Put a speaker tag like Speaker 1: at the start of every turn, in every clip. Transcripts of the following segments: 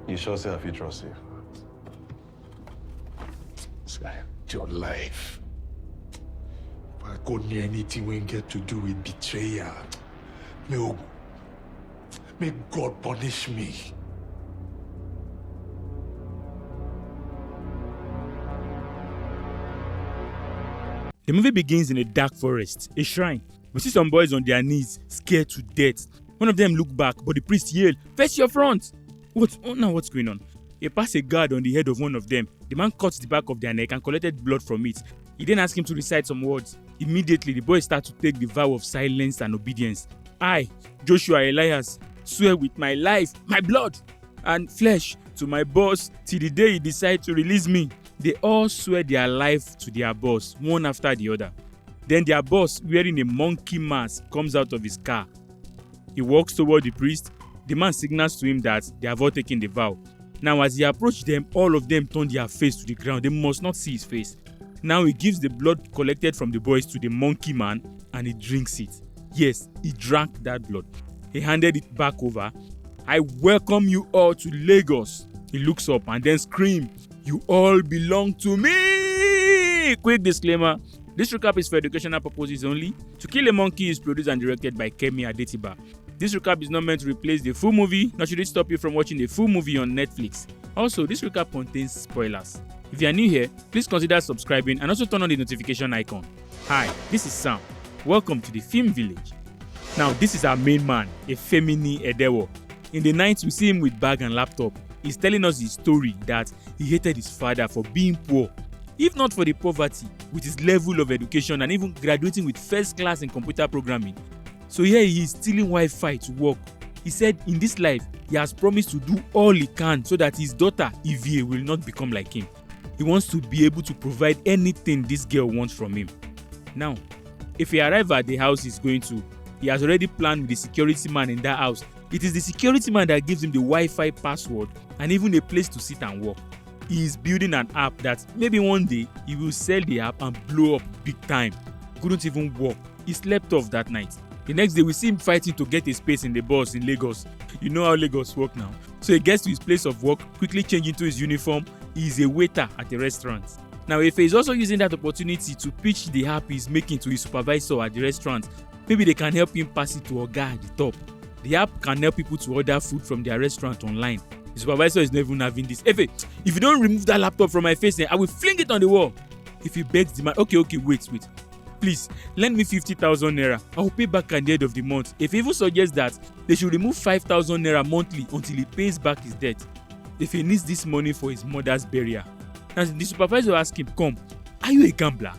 Speaker 1: You sure say I fit trust you?
Speaker 2: Sky, your life. If I go near anything we get to do with betrayal, may God punish me.
Speaker 3: The movie begins in a dark forest, a shrine. We see some boys on their knees, scared to death. One of them look back, but the priest yelled, "Face your front!" What's going on? He passed a guard on the head of one of them. The man cut the back of their neck and collected blood from it. He then asked him to recite some words. Immediately, the boys start to take the vow of silence and obedience. I, Joshua Elias, swear with my life, my blood, and flesh to my boss till the day he decides to release me. They all swear their life to their boss, one after the other. Then their boss, wearing a monkey mask, comes out of his car. He walks toward the priest. The man signals to him that they have all taken the vow. Now, as he approached them, all of them turn their face to the ground. They must not see his face. Now he gives the blood collected from the boys to the monkey man and he drinks it. Yes, he drank that blood. He handed it back over. "I welcome you all to Lagos." He looks up and then screams, "You all belong to me!" Quick disclaimer, this recap is for educational purposes only. To Kill a Monkey is produced and directed by Kemi Adetiba. This recap is not meant to replace the full movie, nor should it stop you from watching the full movie on Netflix. Also, this recap contains spoilers. If you are new here, please consider subscribing and also turn on the notification icon. Hi, this is Sam. Welcome to the Film Village. Now, this is our main man, Efemini Edewo. In the night, we see him with bag and laptop. He's telling us his story that he hated his father for being poor. If not for the poverty, with his level of education and even graduating with first class in computer programming. So here he is stealing Wi-Fi to work. He said in this life, he has promised to do all he can so that his daughter, Evie, will not become like him. He wants to be able to provide anything this girl wants from him. Now, if he arrives at the house he's going to, he has already planned with the security man in that house. It is the security man that gives him the Wi-Fi password and even a place to sit and work. He is building an app that maybe one day he will sell the app and blow up big time. Couldn't even walk. He slept off that night. The next day we see him fighting to get a space in the bus in Lagos. You know how Lagos work now. So he gets to his place of work, quickly changing into his uniform. He is a waiter at a restaurant. Now Efe is also using that opportunity to pitch the app he's making to his supervisor at the restaurant. Maybe they can help him pass it to Oga at the top. The app can help people to order food from their restaurant online. The supervisor is not even having this. Efe, if you don't remove that laptop from my face, I will fling it on the wall. If he begs the man, okay, wait. Please, lend me 50,000 naira. I will pay back at the end of the month. If he even suggests that they should remove 5,000 naira monthly until he pays back his debt. If he needs this money for his mother's burial. And the supervisor asks him, "Come, are you a gambler?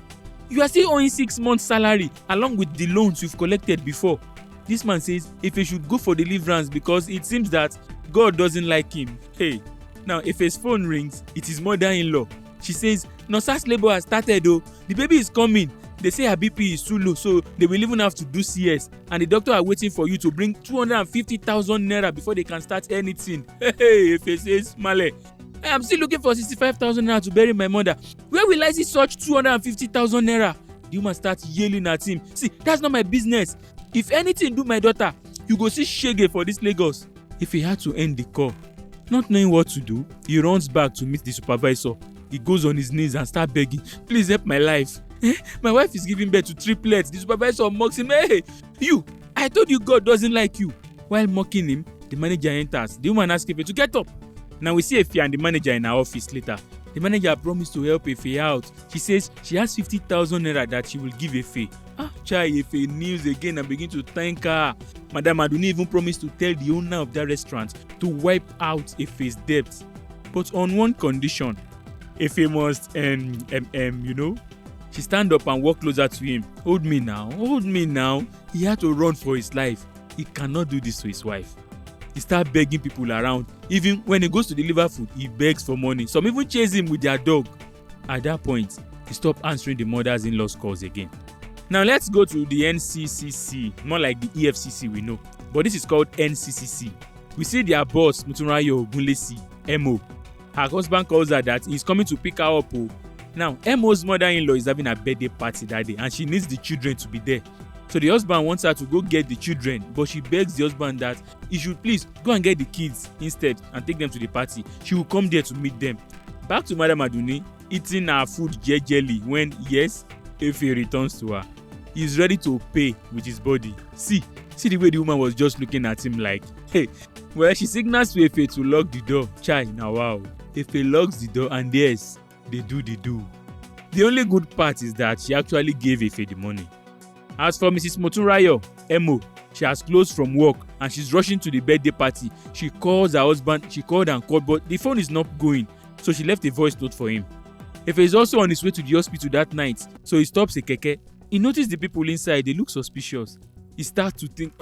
Speaker 3: You are still owing 6 months' salary along with the loans you've collected before." This man says if he should go for deliverance because it seems that God doesn't like him. Hey, now if his phone rings, it is mother-in-law. She says, "Nurse's labor has started though. The baby is coming. They say her BP is too low, so they will even have to do CS. And the doctor are waiting for you to bring 250,000 naira before they can start anything." Hey, if he says, "Male, I am still looking for 65,000 naira to bury my mother. Where will I see such 250,000 naira? The woman starts yelling at him. "See, that's not my business. If anything do my daughter, you go see shege for this Lagos." If he had to end the call, not knowing what to do, he runs back to meet the supervisor. He goes on his knees and starts begging, "Please help my life. My wife is giving birth to triplets." The supervisor mocks him. "Hey, you, I told you God doesn't like you." While mocking him, the manager enters. The woman asks Efe to get up. Now we see Efe and the manager in her office later. The manager promised to help Efe out. She says she has 50,000 naira that she will give Efe. Chai, Efe kneels again and begins to thank her. Madam Aduni even promised to tell the owner of that restaurant to wipe out Efe's debt. But on one condition, Efe must, She stand up and walk closer to him. Hold me now. He had to run for his life. He cannot do this to his wife. He start begging people around. Even when he goes to deliver food, he begs for money. Some even chase him with their dog. At that point, he stopped answering the mother's in-laws calls again. Now let's go to the NCCC, more like the EFCC we know. But this is called NCCC. We see their boss, Mutunrayo Ogunlesi, Emo. Her husband calls her that he's coming to pick her up. Now, Emo's mother-in-law is having a birthday party that day and she needs the children to be there. So the husband wants her to go get the children, but she begs the husband that he should please go and get the kids instead and take them to the party. She will come there to meet them. Back to Madam Aduni, eating her food jejely when, yes, Efe returns to her. He is ready to pay with his body. See the way the woman was just looking at him like, hey. Well, she signals to Efe to lock the door. Chai, now wow. Efe locks the door and yes, they do the do. The only good part is that she actually gave Efe the money. As for Mrs. Moturayo, Emo, she has closed from work and she's rushing to the birthday party. She calls her husband, she called and called, but the phone is not going. So she left a voice note for him. Efe is also on his way to the hospital that night, so he stops a keke. He noticed the people inside, they look suspicious. He starts to think,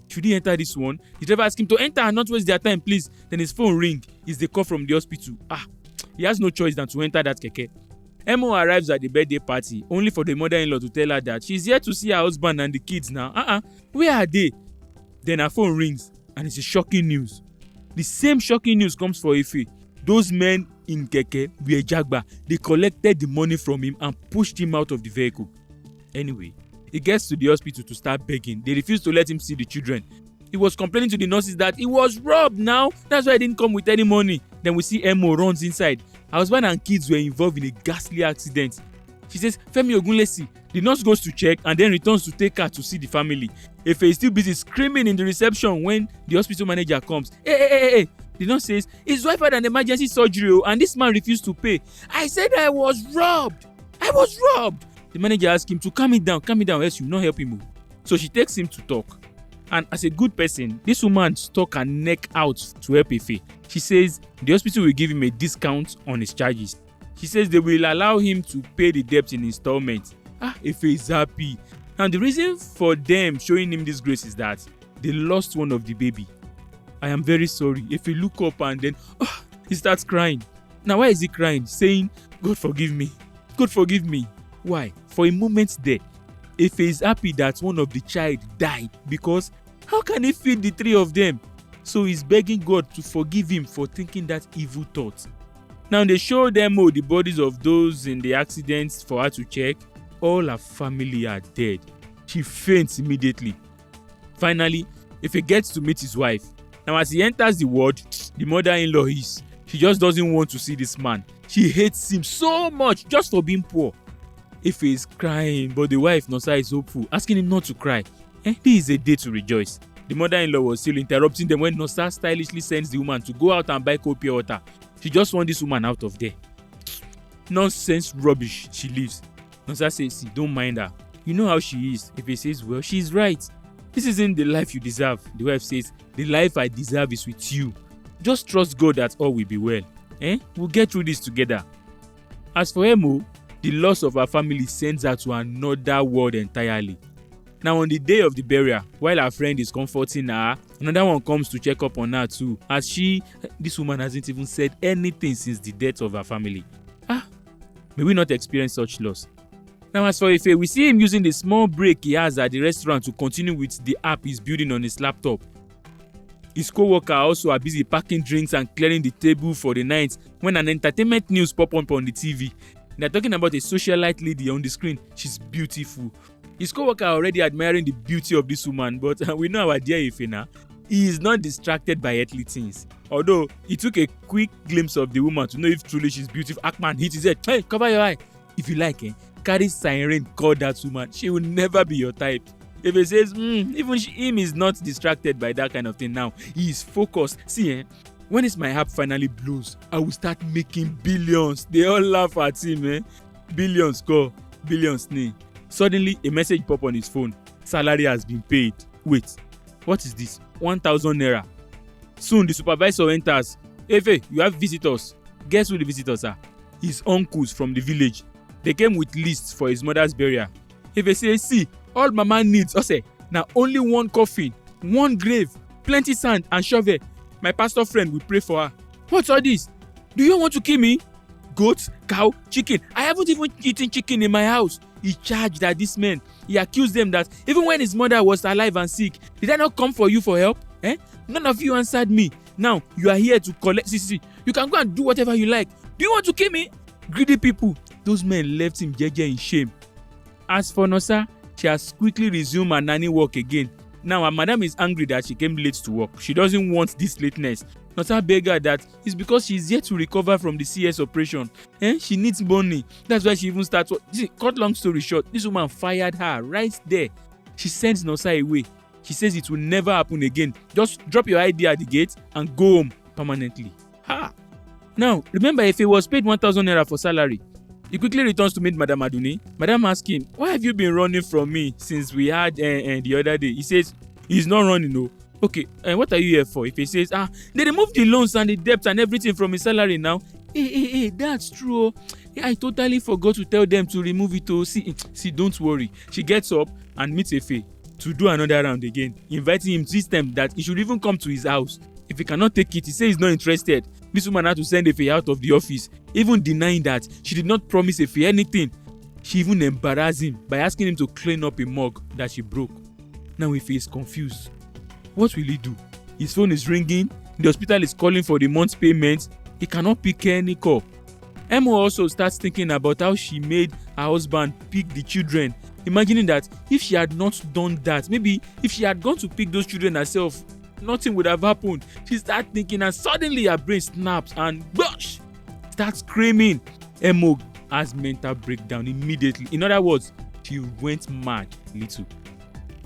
Speaker 3: should he enter this one? The driver asks him to enter and not waste their time, please. Then his phone rings. It's the call from the hospital. He has no choice than to enter that keke. Emo arrives at the birthday party, only for the mother-in-law to tell her that she's here to see her husband and the kids now. Where are they? Then her phone rings, and it's a shocking news. The same shocking news comes for Efe. Those men in keke were Jagba. They collected the money from him and pushed him out of the vehicle. Anyway, he gets to the hospital to start begging. They refuse to let him see the children. He was complaining to the nurses that he was robbed now. That's why he didn't come with any money. Then we see Emo runs inside. Her husband and kids were involved in a ghastly accident. She says, Femi Ogunlesi. The nurse goes to check and then returns to take her to see the family. Efe is still busy screaming in the reception when the hospital manager comes. Hey. The nurse says, his wife had an emergency surgery and this man refused to pay. I said I was robbed. The manager asks him to calm it down, else you will not help him. So she takes him to talk. And as a good person, this woman stuck her neck out to help Efe. She says the hospital will give him a discount on his charges. She says they will allow him to pay the debt in installments. Efe is happy. And the reason for them showing him this grace is that they lost one of the baby. I am very sorry. Efe look up and then he starts crying. Now why is he crying? Saying, God forgive me. God forgive me. Why? For a moment there, Efe is happy that one of the child died because how can he feed the three of them? So he's begging God to forgive him for thinking that evil thought. Now they show them the bodies of those in the accidents for her to check. All her family are dead. She faints immediately. Finally, Efe gets to meet his wife. Now as he enters the ward, the mother-in-law she just doesn't want to see this man. She hates him so much just for being poor. Efe is crying, but the wife Nosa is hopeful, asking him not to cry. This is a day to rejoice. The mother-in-law was still interrupting them when Nosa stylishly sends the woman to go out and buy cold pure water. She just wants this woman out of there. Nonsense rubbish, she leaves. Nosa says, see, don't mind her. You know how she is. Efe says, well, she's right. This isn't the life you deserve. The wife says, the life I deserve is with you. Just trust God that all will be well. We'll get through this together. As for Emo, the loss of her family sends her to another world entirely. Now on the day of the burial, while her friend is comforting her, another one comes to check up on her too, as this woman hasn't even said anything since the death of her family. May we not experience such loss. Now as for Efe, we see him using the small break he has at the restaurant to continue with the app he's building on his laptop. His co-worker also are busy packing drinks and clearing the table for the night when an entertainment news pop up on the TV. They're talking about a socialite lady on the screen. She's beautiful. His co-worker are already admiring the beauty of this woman, but we know our dear Efe now. He is not distracted by earthly things. Although he took a quick glimpse of the woman to know if truly she's beautiful. Akman hit his head. Hey, cover your eye. If you like, carry siren, call that woman. She will never be your type. If he says, even him is not distracted by that kind of thing now. He is focused. See, when this my app finally blows, I will start making billions. They all laugh at him, Billions go, billions nay. Suddenly, a message pop on his phone. Salary has been paid. Wait, what is this? 1,000 naira. Soon, the supervisor enters. Efe, you have visitors. Guess who the visitors are? His uncles from the village. They came with lists for his mother's burial. Efe says, see, all mama needs, now only one coffin, one grave, plenty sand and shovel. My pastor friend will pray for her. What's all this? Do you want to kill me? Goat, cow, chicken. I haven't even eaten chicken in my house. He charged at this man. He accused them that even when his mother was alive and sick, did I not come for you for help? None of you answered me. Now you are here to collect. See. You can go and do whatever you like. Do you want to kill me? Greedy people. Those men left him jeje in shame. As for Nosa, She has quickly resumed her nanny work again. Now her madam is angry that she came late to work. She doesn't want this lateness. Nota beg her that it's because she is yet to recover from the CS operation. She needs money. That's why she even starts. Cut long story short, this woman fired her right there. She sends Nosa away. She says it will never happen again. Just drop your ID at the gate and go home permanently. Ha! Now, remember, if he was paid 1,000 naira for salary, he quickly returns to meet Madam Aduni. Madam asks him, why have you been running from me since we had the other day? He says, he's not running, no. Okay, what are you here for? If he says, they removed the loans and the debts and everything from his salary now. Hey, that's true. I totally forgot to tell them to remove it. See, don't worry. She gets up and meets Efe to do another round again, inviting him this time that he should even come to his house. If he cannot take it, he says he's not interested. This woman had to send Efe out of the office, even denying that she did not promise Efe anything. She even embarrassed him by asking him to clean up a mug that she broke. Now Efe is confused. What will he do? His phone is ringing, the hospital is calling for the month's payment. He cannot pick any call. Emo also starts thinking about how she made her husband pick the children, imagining that if she had not done that, maybe if she had gone to pick those children herself, nothing would have happened. She starts thinking and suddenly her brain snaps and gosh, starts screaming. Emo has mental breakdown immediately. In other words, she went mad little.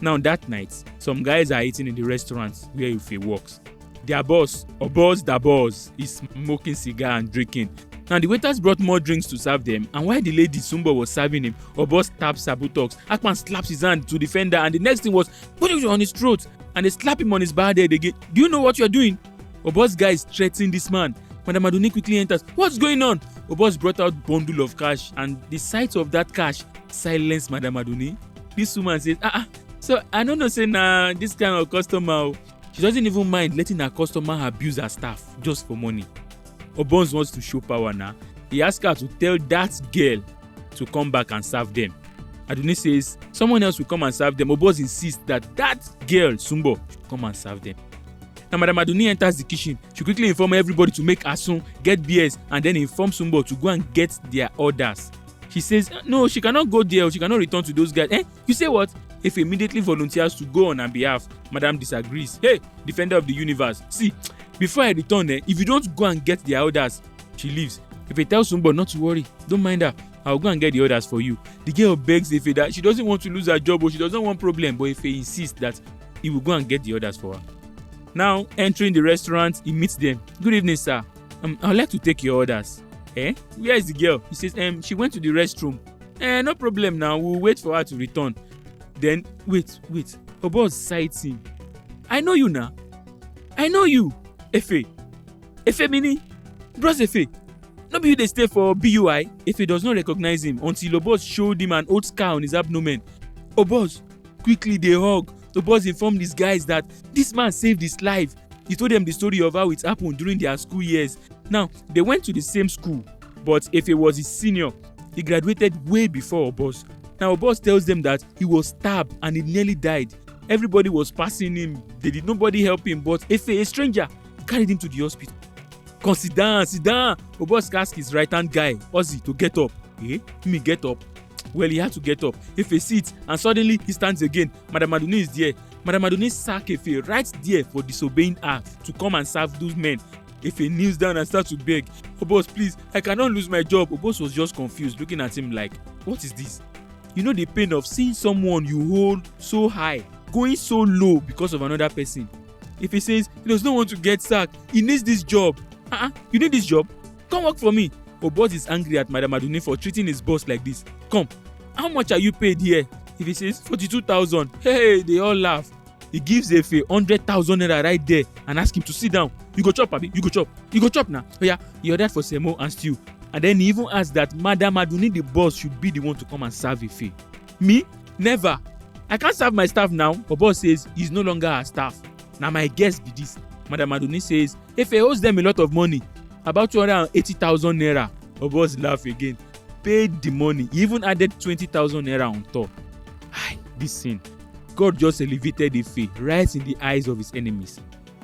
Speaker 3: Now that night, some guys are eating in the restaurant where Ife works. Their boss, the boss, is smoking cigar and drinking. Now the waiters brought more drinks to serve them, and while the lady Sumbo was serving him, Obo taps her buttocks. Akpan slaps his hand to defend her, and the next thing was put it on his throat, and they slap him on his bad head again. Do you know what you are doing? Obo's guy is threatening this man. Madam Aduni quickly enters. What's going on? Obo's brought out bundle of cash, and the sight of that cash silenced Madam Aduni. This woman says, so I don't know, say this kind of customer. She doesn't even mind letting her customer abuse her staff just for money. Obons wants to show power now. He asks her to tell that girl to come back and serve them. Aduni says someone else will come and serve them. Obos insists that girl, Sumbo, should come and serve them. Now Madam Aduni enters the kitchen. She quickly informs everybody to make asun, get beers, and then informs Sumbo to go and get their orders. She says, no, she cannot go there. She cannot return to those guys. You say what? If immediately volunteers to go on her behalf, Madam disagrees. Hey, defender of the universe. See, before I return, if you don't go and get their orders, she leaves. If I tell Sumbo not to worry, don't mind her. I'll go and get the orders for you. The girl begs Efe that she doesn't want to lose her job or she doesn't want problem, but Efe insists that he will go and get the orders for her. Now, entering the restaurant, he meets them. Good evening, sir. I'd like to take your orders. Where is the girl? He says, she went to the restroom. No problem now. We'll wait for her to return. Then, wait. Obo's sights him. I know you now. I know you. Efe Mini. Bros Efe. No be you dey stay for BUI. Efe does not recognize him until Obos showed him an old scar on his abdomen. Obos quickly they hug. Obos informed these guys that this man saved his life. He told them the story of how it happened during their school years. Now, they went to the same school, but Efe was his senior. He graduated way before Obos. Now, Obos tells them that he was stabbed and he nearly died. Everybody was passing him. Nobody help him, but Efe, a stranger, carried him to the hospital. Come sit down. Obos asked his right-hand guy, Ozzy, to get up. Me get up? Well, he had to get up. Efe sits, and suddenly he stands again. Madam Aduni is there. Madam Aduni sacked Efe right there for disobeying her to come and serve those men. Efe kneels down and starts to beg. Obos, please, I cannot lose my job. Obos was just confused, looking at him like, what is this? You know the pain of seeing someone you hold so high, going so low because of another person. If he says he does not want to get sacked, he needs this job. You need this job? Come work for me. Obos is angry at Madam Aduni for treating his boss like this. Come, how much are you paid here? If he says 42,000, hey, they all laugh. He gives Efe 100,000 naira right there and asks him to sit down. You go chop, abi? You go chop now. Oh yeah, he ordered for semo and stew. And then he even asked that Madam Aduni, the boss, should be the one to come and serve Efe. Me? Never. I can't serve my staff now. Obos says he's no longer her staff. Now my guess be this. Madam Aduni says Efe owes them a lot of money, about 280,000 naira. Obos laugh again. Paid the money. He even added 20,000 naira on top. This scene. God just elevated Efe right in the eyes of his enemies.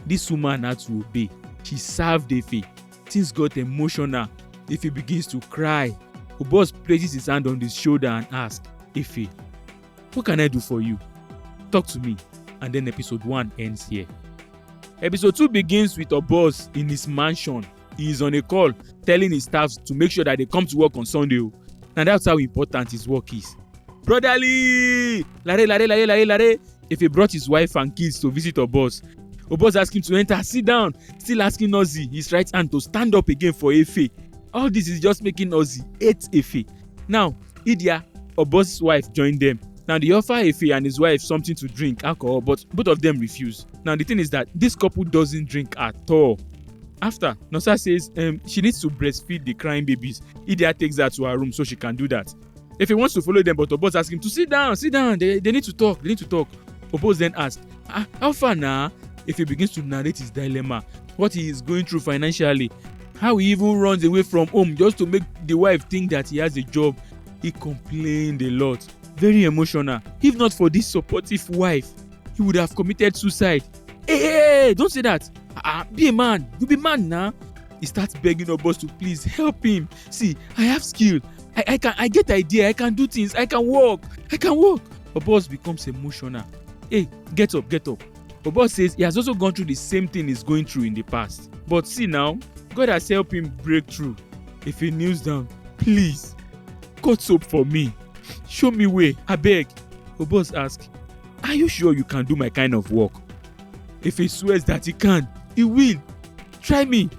Speaker 3: This woman had to obey. She served Efe. Things got emotional. Efe begins to cry. Obos places his hand on his shoulder and asks, Efe, What can I do for you? Talk to me. And then episode 1 ends here. Episode 2 begins with a boss in his mansion. He is on a call telling his staff to make sure that they come to work on Sunday. And that's how important his work is. Brotherly! Lare. If he brought his wife and kids to visit Obos asked him to enter, sit down, still asking Ozzy, his right hand, to stand up again for Efe. All this is just making Ozzy hate Efe. Now, Idia, Obos' wife, joined them. Now, they offer Efe and his wife something to drink, alcohol, but both of them refuse. Now, the thing is that this couple doesn't drink at all. After, Nosa says she needs to breastfeed the crying babies. Idia takes her to her room so she can do that. Efe wants to follow them, but Obos asks him to sit down. They need to talk. Obos then asked, how far now? Efe begins to narrate his dilemma, what he is going through financially, how he even runs away from home just to make the wife think that he has a job. He complained a lot, very emotional. If not for this supportive wife, he would have committed suicide. Hey, don't say that. Be a man. You be man now. He starts begging Obos to please help him. See, I have skill. I get idea. I can do things. I can walk. Obos becomes emotional. Hey, get up. Obos says he has also gone through the same thing he's going through in the past. But see now, God has helped him break through. If he kneels down, please, cut soap for me. Show me way, I beg. Obos asks, are you sure you can do my kind of work? If he swears that he can, he will. Try me.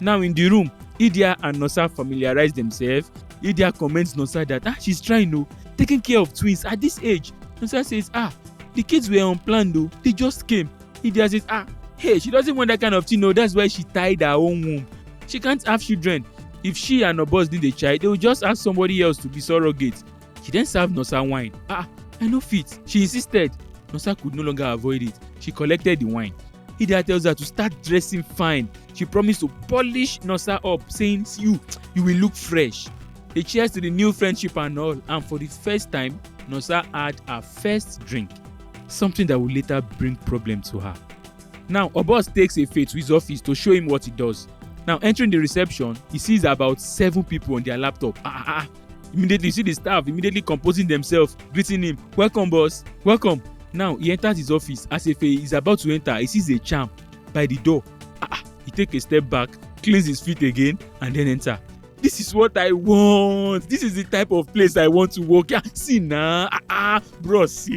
Speaker 3: Now in the room, Idia and Nosa familiarize themselves. Idia comments Nosa that she's trying, taking care of twins at this age. Nosa says, the kids were unplanned though. They just came. Idia says, hey, she doesn't want that kind of thing. No, that's why she tied her own womb. She can't have children. If she and her boss need a child, they will just ask somebody else to be surrogate. She then served Nosa wine. I no fit. She insisted. Nosa could no longer avoid it. She collected the wine. Idia tells her to start dressing fine. She promised to polish Nosa up, saying, you will look fresh. They cheers to the new friendship and all. And for the first time, Nosa had her first drink. Something that will later bring problem to her. Now, Obos takes Efe to his office to show him what he does. Now, entering the reception, he sees about 7 people on their laptop. Immediately, you see the staff immediately composing themselves, greeting him. Welcome, boss. Welcome. Now, he enters his office. As Efe is about to enter, he sees a charm by the door. He takes a step back, cleans his feet again, and then enter. This is what I want. This is the type of place I want to work. See now. Bros.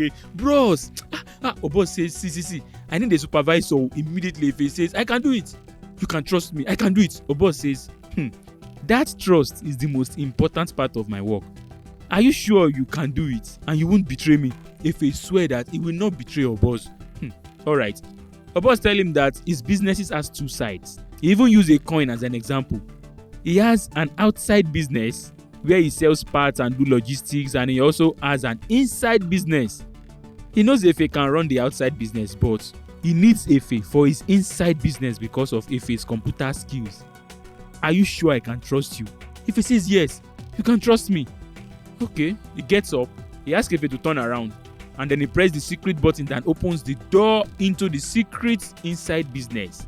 Speaker 3: Obos says, see. I need a supervisor. Immediately, Efe says, I can do it. You can trust me. I can do it. Obos says, that trust is the most important part of my work. Are you sure you can do it and you won't betray me? Efe swear that he will not betray Obos. Alright. Obos tell him that his businesses has 2 sides. He even used a coin as an example. He has an outside business where he sells parts and do logistics, and he also has an inside business. He knows Efe can run the outside business, but he needs Efe for his inside business because of Efe's computer skills. Are you sure I can trust you? Efe says yes, you can trust me. Okay, he gets up, he asks Efe to turn around, and then he presses the secret button that opens the door into the secret inside business.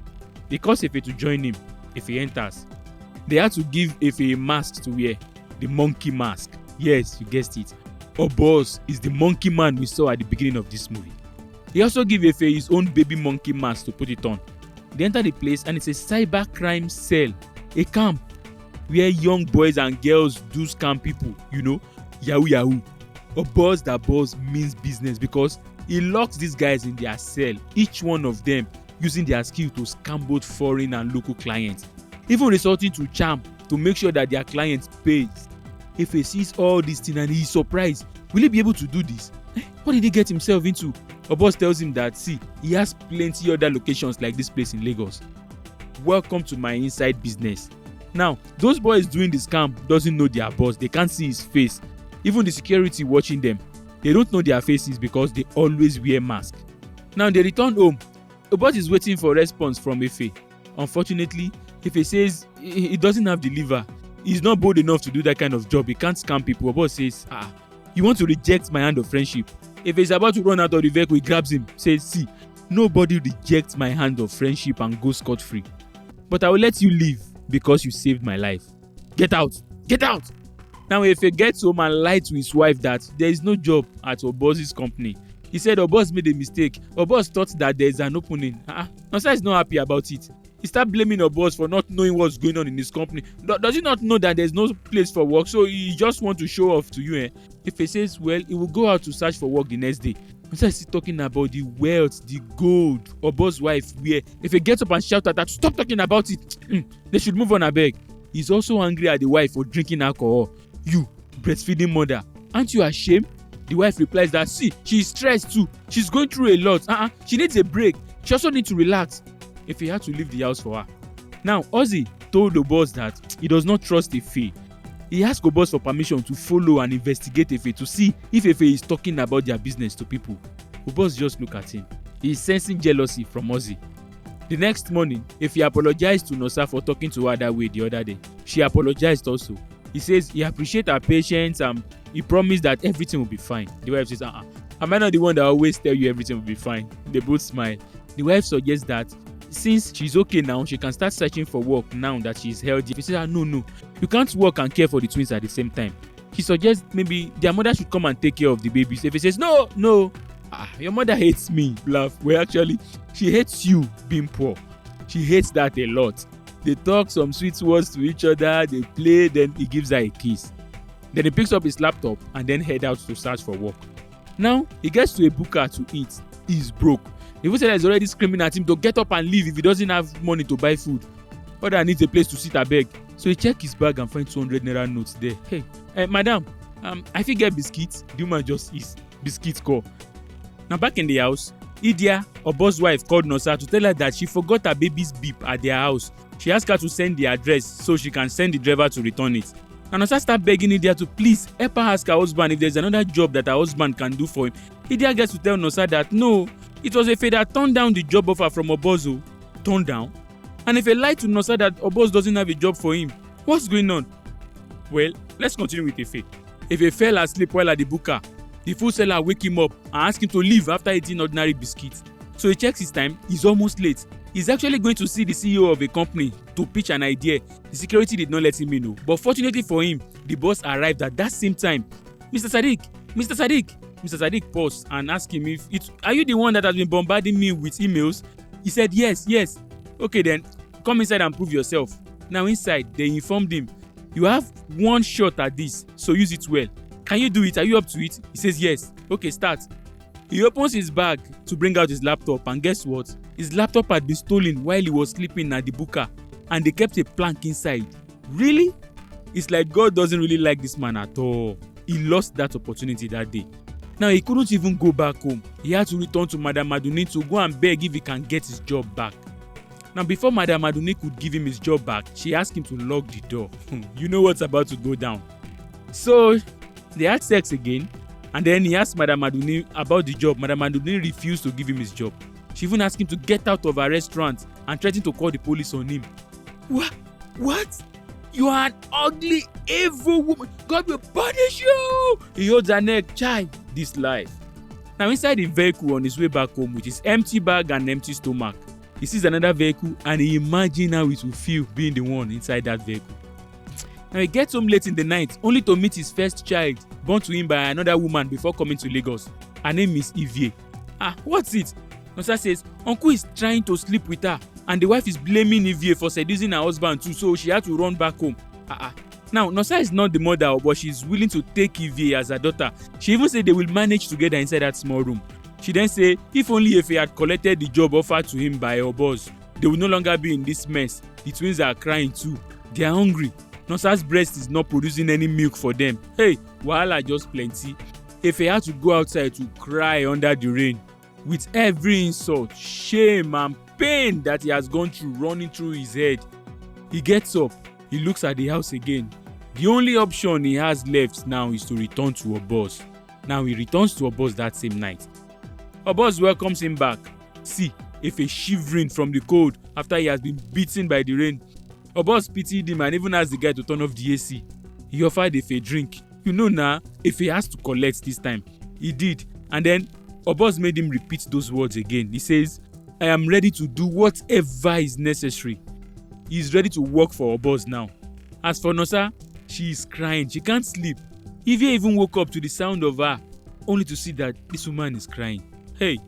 Speaker 3: They call Efe to join him. Efe enters. They had to give Efe a mask to wear, the monkey mask. Yes, you guessed it. Obos is the monkey man we saw at the beginning of this movie. He also gave Efe his own baby monkey mask to put it on. They enter the place and it's a cybercrime cell, a camp where young boys and girls do scam people, yahoo. Obos that boss means business because he locks these guys in their cell, each one of them using their skill to scam both foreign and local clients, even resorting to charm to make sure that their clients pays. Efe sees all these things and he is surprised. Will he be able to do this? What did he get himself into? Obos tells him that, he has plenty other locations like this place in Lagos. Welcome to my inside business. Now, those boys doing the scam doesn't know their boss. They can't see his face. Even the security watching them, they don't know their faces because they always wear masks. Now, they return home. Obos is waiting for a response from Efe. Unfortunately, Efe says he doesn't have the liver. He's not bold enough to do that kind of job. He can't scam people. Obos says, you want to reject my hand of friendship? Efe is about to run out of the vehicle, he grabs him, says, nobody rejects my hand of friendship and goes scot-free. But I will let you live because you saved my life. Get out! Get out! Now, Efe gets home and lied to his wife that there is no job at Oboz's company. He said Oboz made a mistake. Oboz thought that there is an opening. Nosa is not happy about it. He started blaming Oboz for not knowing what's going on in his company. Does he not know that there's no place for work? So he just wants to show off to you. Efe says, well, he will go out to search for work the next day. Nosa is still talking about the wealth, the gold Oboz's wife wear. Efe gets up and shouts at her to stop talking about it. They should move on, abeg. He's also angry at the wife for drinking alcohol. You, breastfeeding mother, aren't you ashamed? The wife replies that, see, she is stressed too. She's going through a lot. She needs a break. She also needs to relax. If he had to leave the house for her. Now, Ozzy told Oboz that he does not trust Efe. He asked Oboz for permission to follow and investigate Efe to see if Efe is talking about their business to people. Oboz just look at him. He is sensing jealousy from Ozzy. The next morning, Efe apologized to Nosa for talking to her that way the other day. She apologized also. He says he appreciates her patience and he promised that everything will be fine. The wife says, am I not the one that always tell you everything will be fine? They both smile. The wife suggests that since she's okay now, she can start searching for work now that she's healthy. He says, no, you can't work and care for the twins at the same time. She suggests maybe their mother should come and take care of the babies. If he says, no, your mother hates me, laugh. Well, actually, she hates you being poor. She hates that a lot. They talk some sweet words to each other, they play, then he gives her a kiss. Then he picks up his laptop and then head out to search for work. Now, he gets to a booker to eat. He's broke. The food seller is already screaming at him to get up and leave if he doesn't have money to buy food. Other needs a place to sit abeg. So he check his bag and find 200 naira notes there. Hey, madam, I fit get biscuits. The woman just eats. Biscuits call. Now back in the house, Idia, Obo's wife, called Nosa to tell her that she forgot her baby's beep at their house. She asked her to send the address so she can send the driver to return it. And Nosa started begging Idia to please help her ask her husband if there's another job that her husband can do for him. Idia gets to tell Nosa that no, it was Efe that turned down the job offer from Obozo. Turned down? And Efe lied to Nosa that Oboz doesn't have a job for him. What's going on? Well, let's continue with Efe. Efe fell asleep while at the booker. The food seller wake him up and ask him to leave after eating ordinary biscuits. So he checks his time. He's almost late. He's actually going to see the CEO of a company to pitch an idea. The security did not let him in, but fortunately for him, the boss arrived at that same time. Mr. Sadiq paused and asked him are you the one that has been bombarding me with emails? He said yes. Okay then, come inside and prove yourself. Now inside, they informed him, you have one shot at this, so use it well. Can you do it? Are you up to it? He says yes. Okay, start. He opens his bag to bring out his laptop and guess what? His laptop had been stolen while he was sleeping at the booker and they kept a plank inside. Really? It's like God doesn't really like this man at all. He lost that opportunity that day. Now he couldn't even go back home. He had to return to Madam Maduni to go and beg if he can get his job back. Now before Madam Maduni could give him his job back, she asked him to lock the door. You know what's about to go down. So they had sex again. And then he asked Madam Maduni about the job. Madam Maduni refused to give him his job. She even asked him to get out of her restaurant and threatened to call the police on him. What? You are an ugly, evil woman. God will punish you. He holds her neck. Child, this life. Now inside the vehicle on his way back home with his empty bag and empty stomach, he sees another vehicle and he imagines how it will feel being the one inside that vehicle. Now he gets home late in the night only to meet his first child born to him by another woman before coming to Lagos. Her name is Ivie. What's it? Nosa says uncle is trying to sleep with her and the wife is blaming Ivie for seducing her husband too, so she had to run back home. Now Nosa is not the mother, but she's willing to take Ivie as her daughter. She even said they will manage together inside that small room. She then said if only Efe had collected the job offered to him by Oboz, they would no longer be in this mess. The twins are crying too. They are hungry. Nosa's breast is not producing any milk for them. Hey, wahala just plenty. Efe had to go outside to cry under the rain. With every insult, shame and pain that he has gone through running through his head. He gets up. He looks at the house again. The only option he has left now is to return to Oboz. Now he returns to Oboz that same night. Oboz welcomes him back. See, Efe shivering from the cold after he has been beaten by the rain. Oboz pitied him and even asked the guy to turn off the AC. He offered Efe a drink. You know now, Efe has to collect this time. He did. And then Oboz made him repeat those words again. He says, I am ready to do whatever is necessary. He is ready to work for Oboz now. As for Nosa, She is crying. She can't sleep. Ivy even woke up to the sound of her, only to see that this woman is crying. Hey,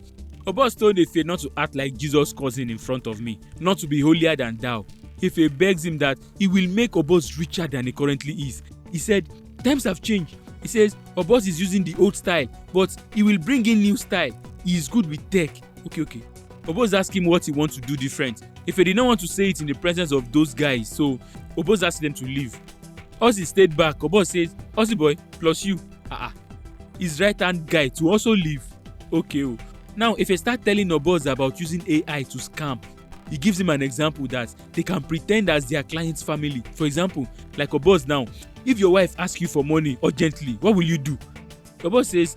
Speaker 3: Obos told Efe not to act like Jesus' cousin in front of me, not to be holier than thou. Efe begs him that he will make Obos richer than he currently is. He said, times have changed. He says Obos is using the old style, but he will bring in new style. He is good with tech. Okay. Obos asked him what he wants to do different. Efe did not want to say it in the presence of those guys, so Obos asked them to leave. Ozzy stayed back. Obos says, Ozzy boy, plus you. His right-hand guy to also leave. Okay. Now, if I start telling Obos about using AI to scam, he gives him an example that they can pretend as their client's family. For example, like Obos now, if your wife asks you for money urgently, what will you do? Obos says,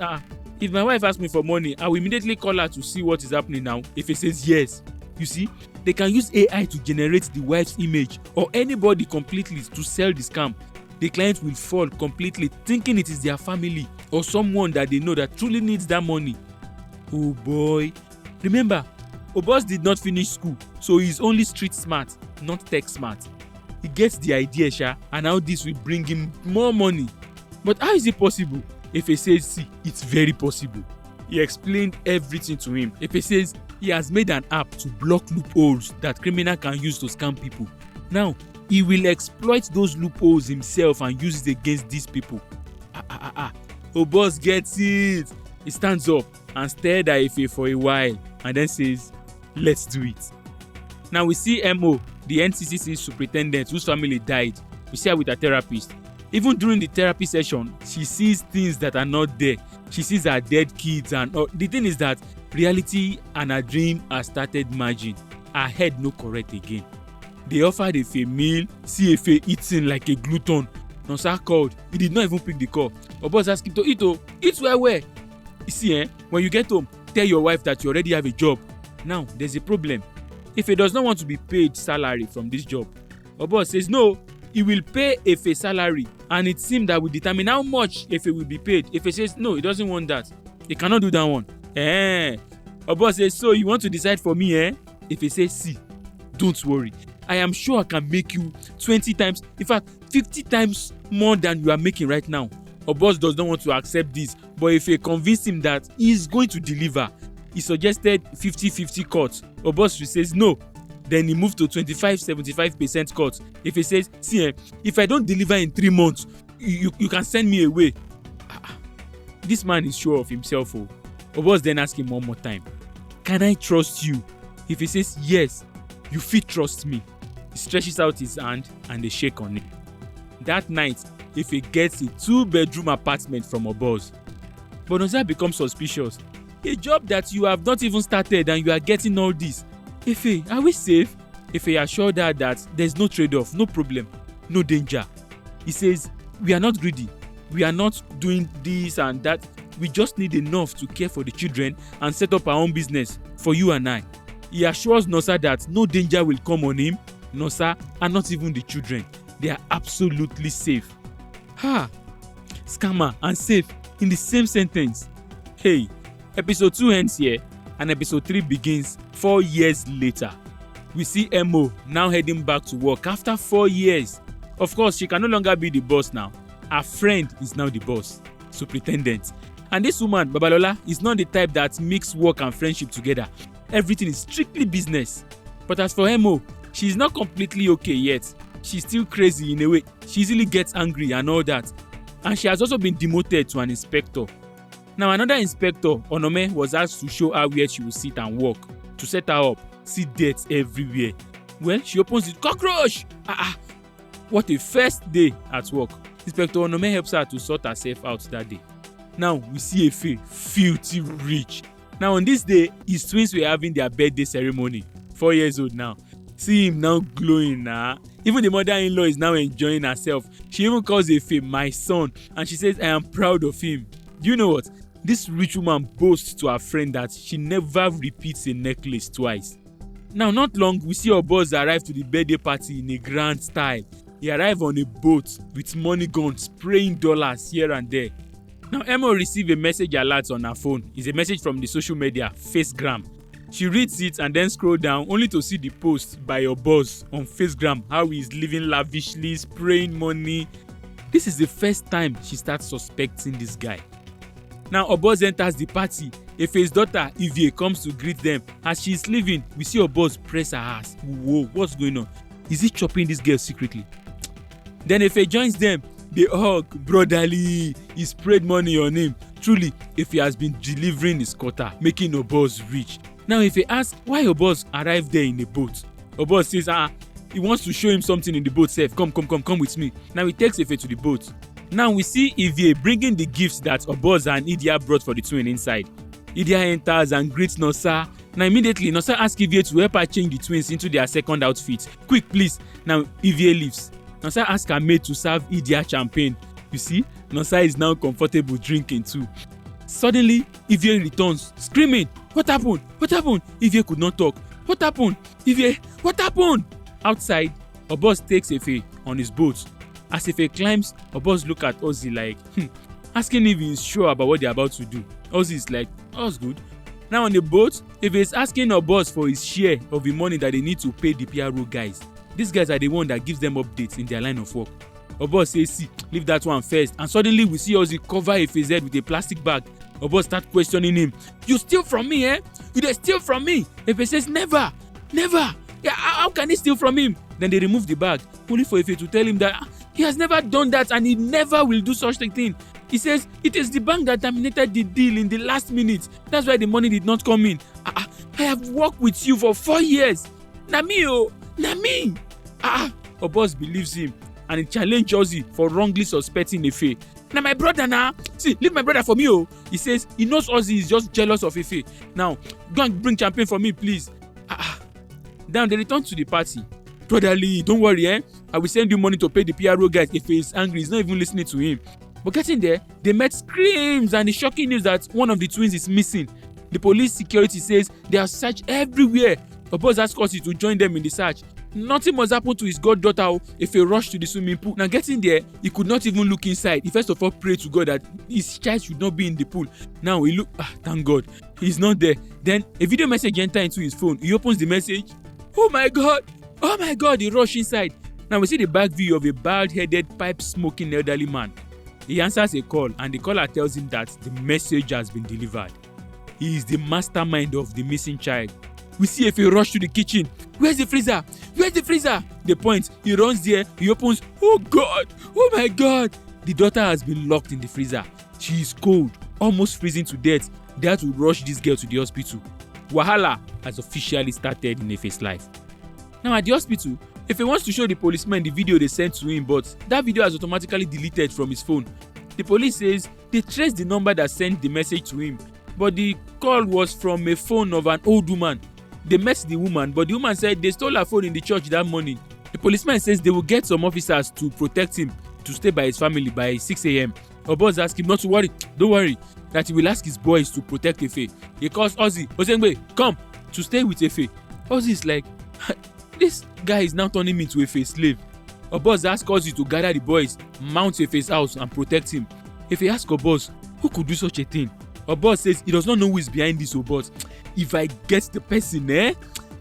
Speaker 3: if my wife asks me for money, I will immediately call her to see what is happening now. If he says yes, you see, they can use AI to generate the wife's image or anybody completely to sell the scam. The client will fall completely thinking it is their family or someone that they know that truly needs that money. Oh boy. Remember, Obos did not finish school, so he is only street smart, not tech smart. He gets the idea, Sha, and how this will bring him more money. But how is it possible? Efe says, see, it's very possible. He explained everything to him. Efe says he has made an app to block loopholes that criminals can use to scam people. Now, he will exploit those loopholes himself and use it against these people. Obos gets it. He stands up and stared at Efe for a while and then says, let's do it. Now we see Mo, the NCCC superintendent whose family died. We see her with her therapist. Even during the therapy session, she sees things that are not there. She sees her dead kids and the thing is that reality and her dream has started merging. Her head no correct again. They offered Efe a meal, see Efe eating like a glutton. Nonsa called. He did not even pick the call. Obos asked him to eat. Eat where? You see, when you get home, tell your wife that you already have a job. Now, there's a problem. Efe does not want to be paid salary from this job. Obos says no, he will pay Efe salary and it seems that will determine how much Efe will be paid. Efe says no, he doesn't want that. He cannot do that one. Obos says, so you want to decide for me, Efe says, see, don't worry. I am sure I can make you 20 times, in fact 50 times more than you are making right now. Obos does not want to accept this, but Efe convinced him that he is going to deliver. He suggested 50-50 cut. Obos says no. Then he moved to 25-75% cut. Efe says, see, if I don't deliver in 3 months, you can send me away. This man is sure of himself. Obos then asked him one more time, can I trust you? Efe says, yes, you fit trust me. He stretches out his hand and they shake on it. That night, Efe gets a 2-bedroom apartment from Obos. But Nonsa becomes suspicious. A job that you have not even started and you are getting all this. Efe, are we safe? Efe assured her that there's no trade-off, no problem, no danger. He says, we are not greedy. We are not doing this and that. We just need enough to care for the children and set up our own business for you and I. He assures Nonsa that no danger will come on him, Nonsa, and not even the children. They are absolutely safe. Scammer and safe in the same sentence. Hey, episode 2 ends here and episode 3 begins 4 years later. We see Mo now heading back to work after 4 years. Of course, she can no longer be the boss now. Her friend is now the boss, superintendent. And this woman, Babalola, is not the type that mix work and friendship together. Everything is strictly business. But as for Mo, she is not completely okay yet. She's still crazy in a way. She easily gets angry and all that. And she has also been demoted to an inspector. Now another inspector, Onome, was asked to show her where she will sit and work. To set her up, see dirt everywhere. Well, she opens it, cockroach! What a first day at work. Inspector Onome helps her to sort herself out that day. Now we see Efe, filthy rich. Now on this day, his twins were having their birthday ceremony. 4 years old now. See him now glowing now. Even the mother-in-law is now enjoying herself. She even calls Efe my son and she says, I am proud of him. Do you know what? This rich woman boasts to her friend that she never repeats a necklace twice. Now not long, we see Obos arrive to the birthday party in a grand style. He arrived on a boat with money guns spraying dollars here and there. Now Emma received a message alert on her phone. It's a message from the social media, Facegram. She reads it and then scroll down only to see the post by your boss on Facegram, how he is living lavishly, spraying money. This is the first time she starts suspecting this guy. Now Obos enters the party. Efe's daughter Evie comes to greet them. As she is leaving, we see Obos press her ass. Whoa, what's going on? Is he chopping this girl secretly? Then Efe joins them. They hug brotherly. He sprayed money on him. Truly, Efe has been delivering his quota, making Obos rich. Now Efe asks why Obos arrived there in a boat. Obos says, he wants to show him something in the boat safe. Come with me. Now he takes Efe to the boat. Now we see Evie bringing the gifts that Obos and Idia brought for the twin inside. Idia enters and greets Nosa. Now immediately Nosa asks Evie to help her change the twins into their second outfit. Quick please. Now Evie leaves. Nosa asks her maid to serve Idia champagne. You see, Nosa is now comfortable drinking too. Suddenly, Evie returns, screaming, What happened? What happened? Evie could not talk. What happened? Evie, what happened? Outside, Obos takes Efe on his boat. As Efe climbs, Obos look at Ozzy like, asking if he is sure about what they are about to do. Ozzy is like, all's good. Now on the boat, Efe is asking Obos for his share of the money that they need to pay the PRO guys. These guys are the one that gives them updates in their line of work. Obos says, see, leave that one first. And suddenly we see Ozzy cover Efe's head with a plastic bag. Obos start questioning him. You steal from me, eh? You dey steal from me? Efe says, never. Yeah, how can he steal from him? Then they remove the bag, only for Efe to tell him that he has never done that and he never will do such a thing. He says it is the bank that terminated the deal in the last minute. That's why the money did not come in. I have worked with you for 4 years. Na me. Obos believes him and he challenges Ozzy for wrongly suspecting Efe. Now my brother see, leave my brother for me. He says he knows Ozzy is just jealous of Efe. Now, go and bring champagne for me, please. Then they return to the party. Brotherly, don't worry, I will send you money to pay the PRO guys. Efe is angry, he's not even listening to him. But getting there, they met screams and the shocking news that one of the twins is missing. The police security says they have searched everywhere. Obos asked Ozzy to join them in the search. Nothing must happen to his goddaughter if he rushed to the swimming pool. Now getting there, he could not even look inside. He first of all prayed to God that his child should not be in the pool. Now he look, thank God, he's not there. Then a video message entered into his phone. He opens the message. Oh my God, he rushed inside. Now we see the back view of a bald-headed, pipe-smoking elderly man. He answers a call and the caller tells him that the message has been delivered. He is the mastermind of the missing child. We see Efe rush to the kitchen. Where's the freezer? The point, he runs there, he opens. Oh my God. The daughter has been locked in the freezer. She is cold, almost freezing to death. They had to rush this girl to the hospital. Wahala has officially started in Efe's life. Now at the hospital, Efe wants to show the policeman the video they sent to him, but that video has automatically deleted from his phone. The police says they traced the number that sent the message to him, but the call was from a phone of an old woman. They met the woman, but the woman said they stole her phone in the church that morning. The policeman says they will get some officers to protect him to stay by his family by 6 a.m. Obos asks him not to worry, don't worry, that he will ask his boys to protect Efe. He calls Ozzy, Osengbe, come, to stay with Efe. Ozzy is like, this guy is now turning me into Efe's slave. Obos asks Ozzy to gather the boys, mount Efe's house and protect him. Efe asks Obos, who could do such a thing? Obos says he does not know who is behind this, but if I get the person,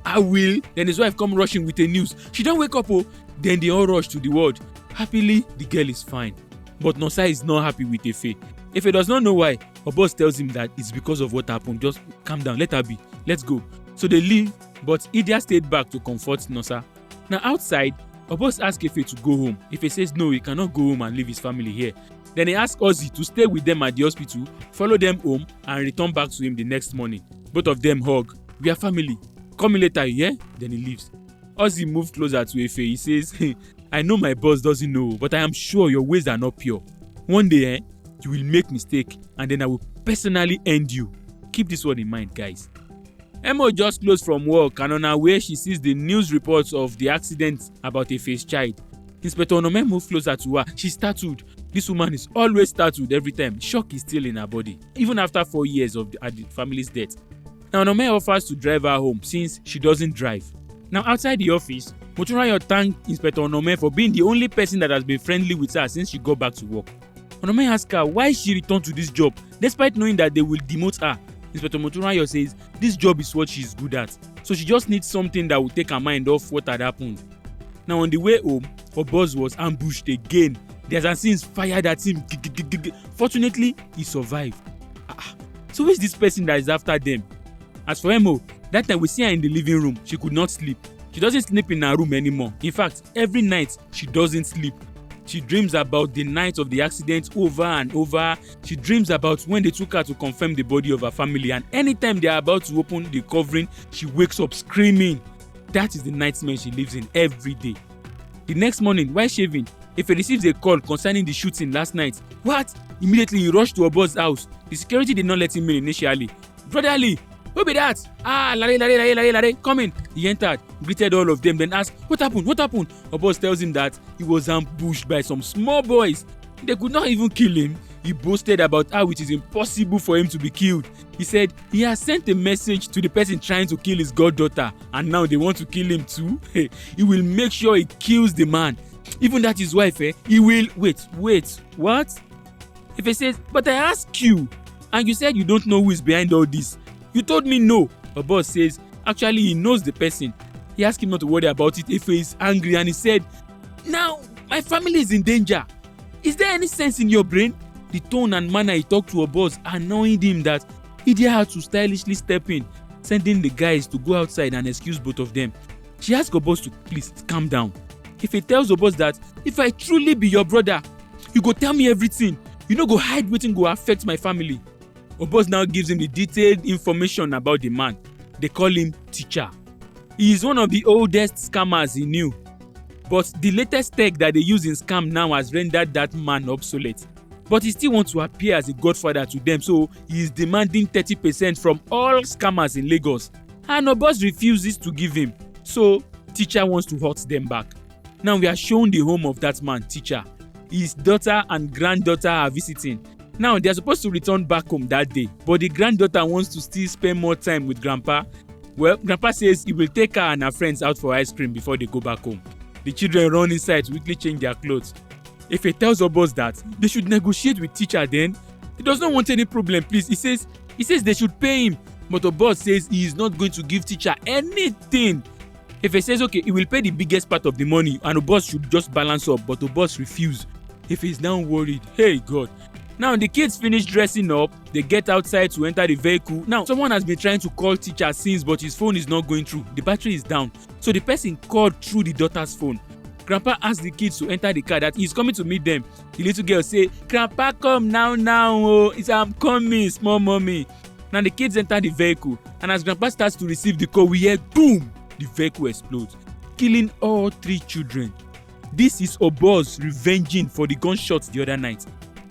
Speaker 3: I will. Then his wife come rushing with the news. She don't wake up, Then they all rush to the ward. Happily, the girl is fine. But Nosa is not happy with Efe. Efe does not know why. Obos tells him that it's because of what happened. Just calm down, let her be. Let's go. So they leave, but Idia stayed back to comfort Nosa. Now outside, Obos asks Efe to go home. Efe says no, he cannot go home and leave his family here. Then he asks Ozzy to stay with them at the hospital, follow them home, and return back to him the next morning. Both of them hug. We are family. Call me later, yeah? Then he leaves. Ozzy moves closer to Efe. He says, I know my boss doesn't know, but I am sure your ways are not pure. One day, you will make mistake, and then I will personally end you. Keep this one in mind, guys. Emo just closed from work, and on her way, she sees the news reports of the accident about Efe's child. Inspector Onome moves closer to her. She's startled. This woman is always startled every time. Shock is still in her body, even after 4 years of the family's death. Now, Onome offers to drive her home since she doesn't drive. Now, outside the office, Motunrayo thanked Inspector Onome for being the only person that has been friendly with her since she got back to work. Onome asks her why she returned to this job, despite knowing that they will demote her. Inspector Motunrayo says this job is what she's good at, so she just needs something that will take her mind off what had happened. Now, on the way home, Obos was ambushed again. The assassins fired at him. Fortunately, he survived. So who is this person that is after them? As for Emo, that time we see her in the living room. She could not sleep. She doesn't sleep in her room anymore. In fact, every night she doesn't sleep. She dreams about the night of the accident over and over. She dreams about when they took her to confirm the body of her family, and anytime they are about to open the covering, she wakes up screaming. That is the nightmare she lives in every day. The next morning, while shaving, Ife receives a call concerning the shooting last night. What? Immediately he rushed to Obo's house. The security did not let him in initially. Brotherly, who be that? Lare, come in. He entered, greeted all of them, then asked, what happened? Obos tells him that he was ambushed by some small boys. They could not even kill him. He boasted about how it is impossible for him to be killed. He said he has sent a message to the person trying to kill his goddaughter, and now they want to kill him too. He will make sure he kills the man. Even that his wife, he will... Wait, what? If he says, but I asked you, and you said you don't know who is behind all this. You told me no. A boss says, actually he knows the person. He asked him not to worry about it if he is angry, and he said, now my family is in danger. Is there any sense in your brain? The tone and manner he talked to a boss annoyed him that he dare had to stylishly step in, sending the guys to go outside and excuse both of them. She asked Obos to please calm down. If he tells Obos that if I truly be your brother, you go tell me everything. You no go hide wetin go affect my family. Obos now gives him the detailed information about the man. They call him Teacher. He is one of the oldest scammers he knew. But the latest tech that they use in scam now has rendered that man obsolete. But he still wants to appear as a godfather to them, so he is demanding 30% from all scammers in Lagos. And Obos refuses to give him, so Teacher wants to hurt them back. Now we are shown the home of that man, Teacher. His daughter and granddaughter are visiting. Now they are supposed to return back home that day, but the granddaughter wants to still spend more time with Grandpa. Well, Grandpa says he will take her and her friends out for ice cream before they go back home. The children run inside to quickly change their clothes. If he tells Obos that they should negotiate with Teacher, then he does not want any problem, please. He says they should pay him, but Obos says he is not going to give Teacher anything. If he says okay, he will pay the biggest part of the money and Obos should just balance up, but Obos refuses. If he's now worried, hey God. Now the kids finish dressing up, they get outside to enter the vehicle. Now someone has been trying to call Teacher since, but his phone is not going through. The battery is down. So the person called through the daughter's phone. Grandpa asked the kids to enter the car that he's coming to meet them. The little girl say, Grandpa come now, oh, I'm coming, small mommy. Now the kids enter the vehicle, and as Grandpa starts to receive the call, we hear boom, the vehicle explodes, killing all 3 children. This is Obos revenging for the gunshots the other night.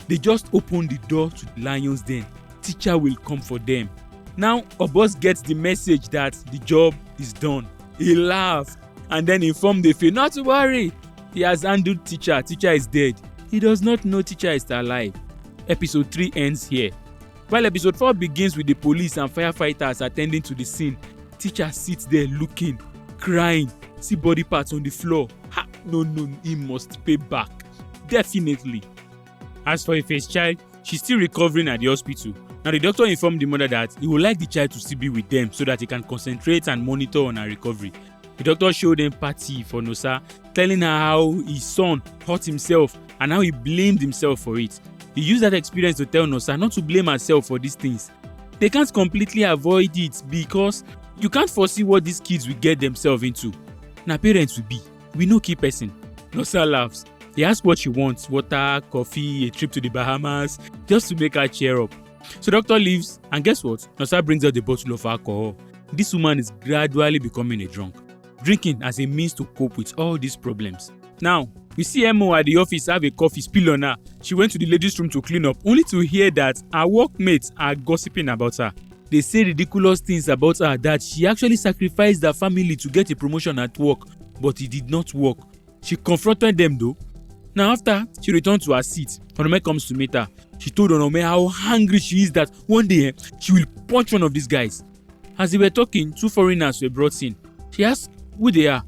Speaker 3: They just opened the door to the lion's den. Teacher will come for them. Now Obos gets the message that the job is done. He laughs and then informed the field not to worry. He has handled Teacher. Teacher is dead. He does not know Teacher is alive. Episode 3 ends here. While episode 4 begins with the police and firefighters attending to the scene, Teacher sits there looking, crying, see body parts on the floor. No, he must pay back. Definitely. As for Ife's child, she's still recovering at the hospital. Now the doctor informed the mother that he would like the child to still be with them so that he can concentrate and monitor on her recovery. The doctor showed empathy for Nosa, telling her how his son hurt himself and how he blamed himself for it. He used that experience to tell Nosa not to blame herself for these things. They can't completely avoid it because you can't foresee what these kids will get themselves into. Now parents will be. We know key person. Nosa laughs. He asks what she wants, water, coffee, a trip to the Bahamas, just to make her cheer up. So doctor leaves, and guess what? Nosa brings out the bottle of alcohol. This woman is gradually becoming a drunk, drinking as a means to cope with all these problems. Now, we see Mo at the office have a coffee spill on her. She went to the ladies' room to clean up, only to hear that her workmates are gossiping about her. They say ridiculous things about her, that she actually sacrificed her family to get a promotion at work, but it did not work. She confronted them though. Now after she returned to her seat, Onome comes to meet her. She told Onome how angry she is that one day she will punch one of these guys. As they were talking, 2 foreigners were brought in. She asked who they are,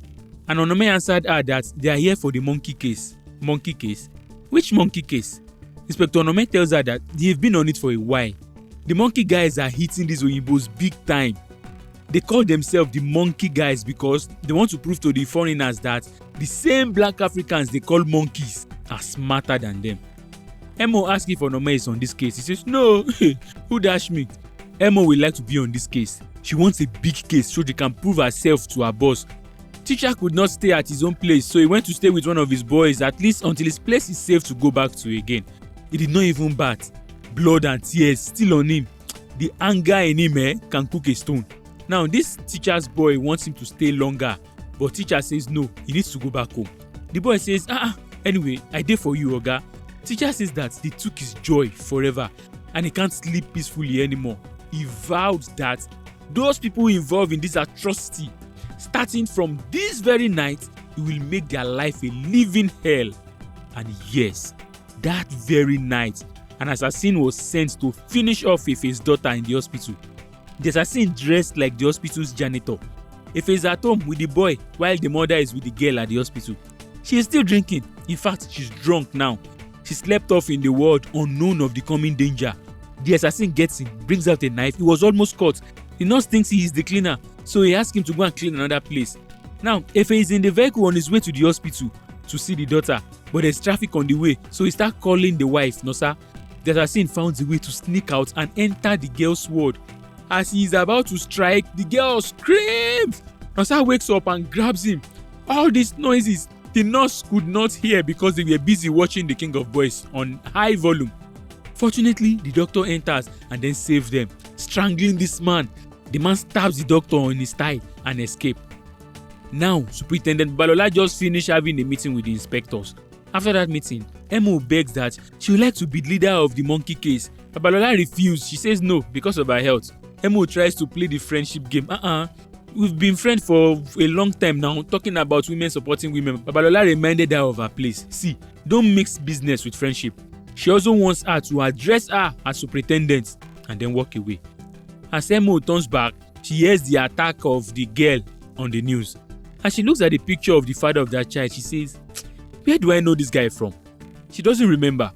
Speaker 3: and Onome answered her that they are here for the monkey case. Monkey case? Which monkey case? Inspector Onome tells her that they've been on it for a while. The monkey guys are hitting these Oyinbos big time. They call themselves the monkey guys because they want to prove to the foreigners that the same black Africans they call monkeys are smarter than them. Emo asks if Onoma is on this case. He says, no, who dash me? Emo would like to be on this case. She wants a big case so she can prove herself to her boss. Teacher could not stay at his own place, so he went to stay with one of his boys, at least until his place is safe to go back to again. He did not even bat. Blood and tears still on him. The anger in him can cook a stone. Now, this teacher's boy wants him to stay longer, but teacher says no, he needs to go back home. The boy says, anyway, I did for you, Oga. Teacher says that they took his joy forever and he can't sleep peacefully anymore. He vowed that those people involved in this atrocity, starting from this very night, he will make their life a living hell. And yes, that very night, an assassin was sent to finish off Efe's daughter in the hospital. The assassin dressed like the hospital's janitor. Efe is at home with the boy while the mother is with the girl at the hospital. She is still drinking. In fact, she's drunk now. She slept off in the ward unknown of the coming danger. The assassin gets in, brings out a knife. He was almost caught. The nurse thinks he is the cleaner, so he asks him to go and clean another place. Now, Efe is in the vehicle on his way to the hospital to see the daughter, but there's traffic on the way, so he starts calling the wife, Nosa. The assassin found a way to sneak out and enter the girl's ward. As he is about to strike, the girl screams. Nosa wakes up and grabs him. All these noises, the nurse could not hear because they were busy watching The King of Boys on high volume. Fortunately, the doctor enters and then saves them, strangling this man. The man stabs the doctor on his thigh and escapes. Now, Superintendent Balola just finished having a meeting with the inspectors. After that meeting, Emo begs that she would like to be leader of the monkey case. But Balola refused. She says no because of her health. Emo tries to play the friendship game. We've been friends for a long time now, talking about women supporting women. But Balola reminded her of her place. See, don't mix business with friendship. She also wants her to address her as superintendent and then walk away. As Emo turns back, she hears the attack of the girl on the news. As she looks at the picture of the father of that child, she says, where do I know this guy from? She doesn't remember.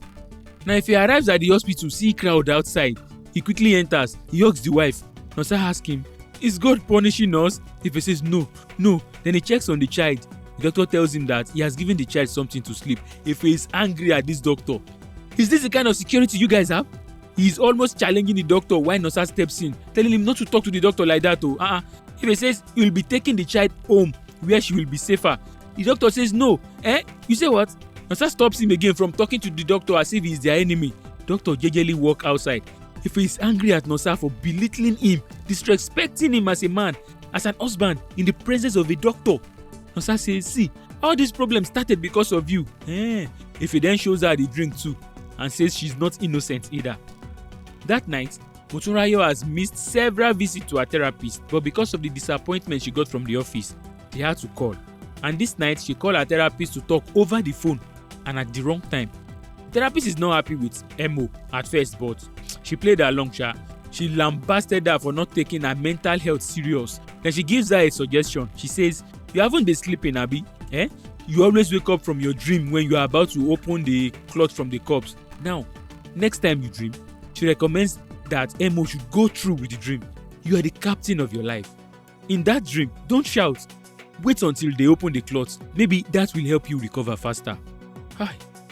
Speaker 3: Now, if he arrives at the hospital, see crowd outside, he quickly enters. He hugs the wife. Nosa asks him, is God punishing us? If he says no, then he checks on the child. The doctor tells him that he has given the child something to sleep. If he is angry at this doctor, is this the kind of security you guys have? He is almost challenging the doctor while Nosa steps in, telling him not to talk to the doctor like that. If he says he will be taking the child home where she will be safer, the doctor says no. You say what? Nosa stops him again from talking to the doctor as if he is their enemy. Doctor jejely walk outside. If he is angry at Nosa for belittling him, disrespecting him as a man, as an husband, in the presence of a doctor, Nosa says, see, all these problems started because of you. If he then shows her the drink too and says she's not innocent either. That night, Motunrayo has missed several visits to her therapist, but because of the disappointment she got from the office, she had to call. And this night, she called her therapist to talk over the phone and at the wrong time. The therapist is not happy with Emo at first, but she played along. She lambasted her for not taking her mental health serious. Then she gives her a suggestion. She says, you haven't been sleeping, Abi? You always wake up from your dream when you are about to open the cloth from the corpse. Now, next time you dream, she recommends that Emo should go through with the dream. You are the captain of your life. In that dream, don't shout. Wait until they open the cloth. Maybe that will help you recover faster.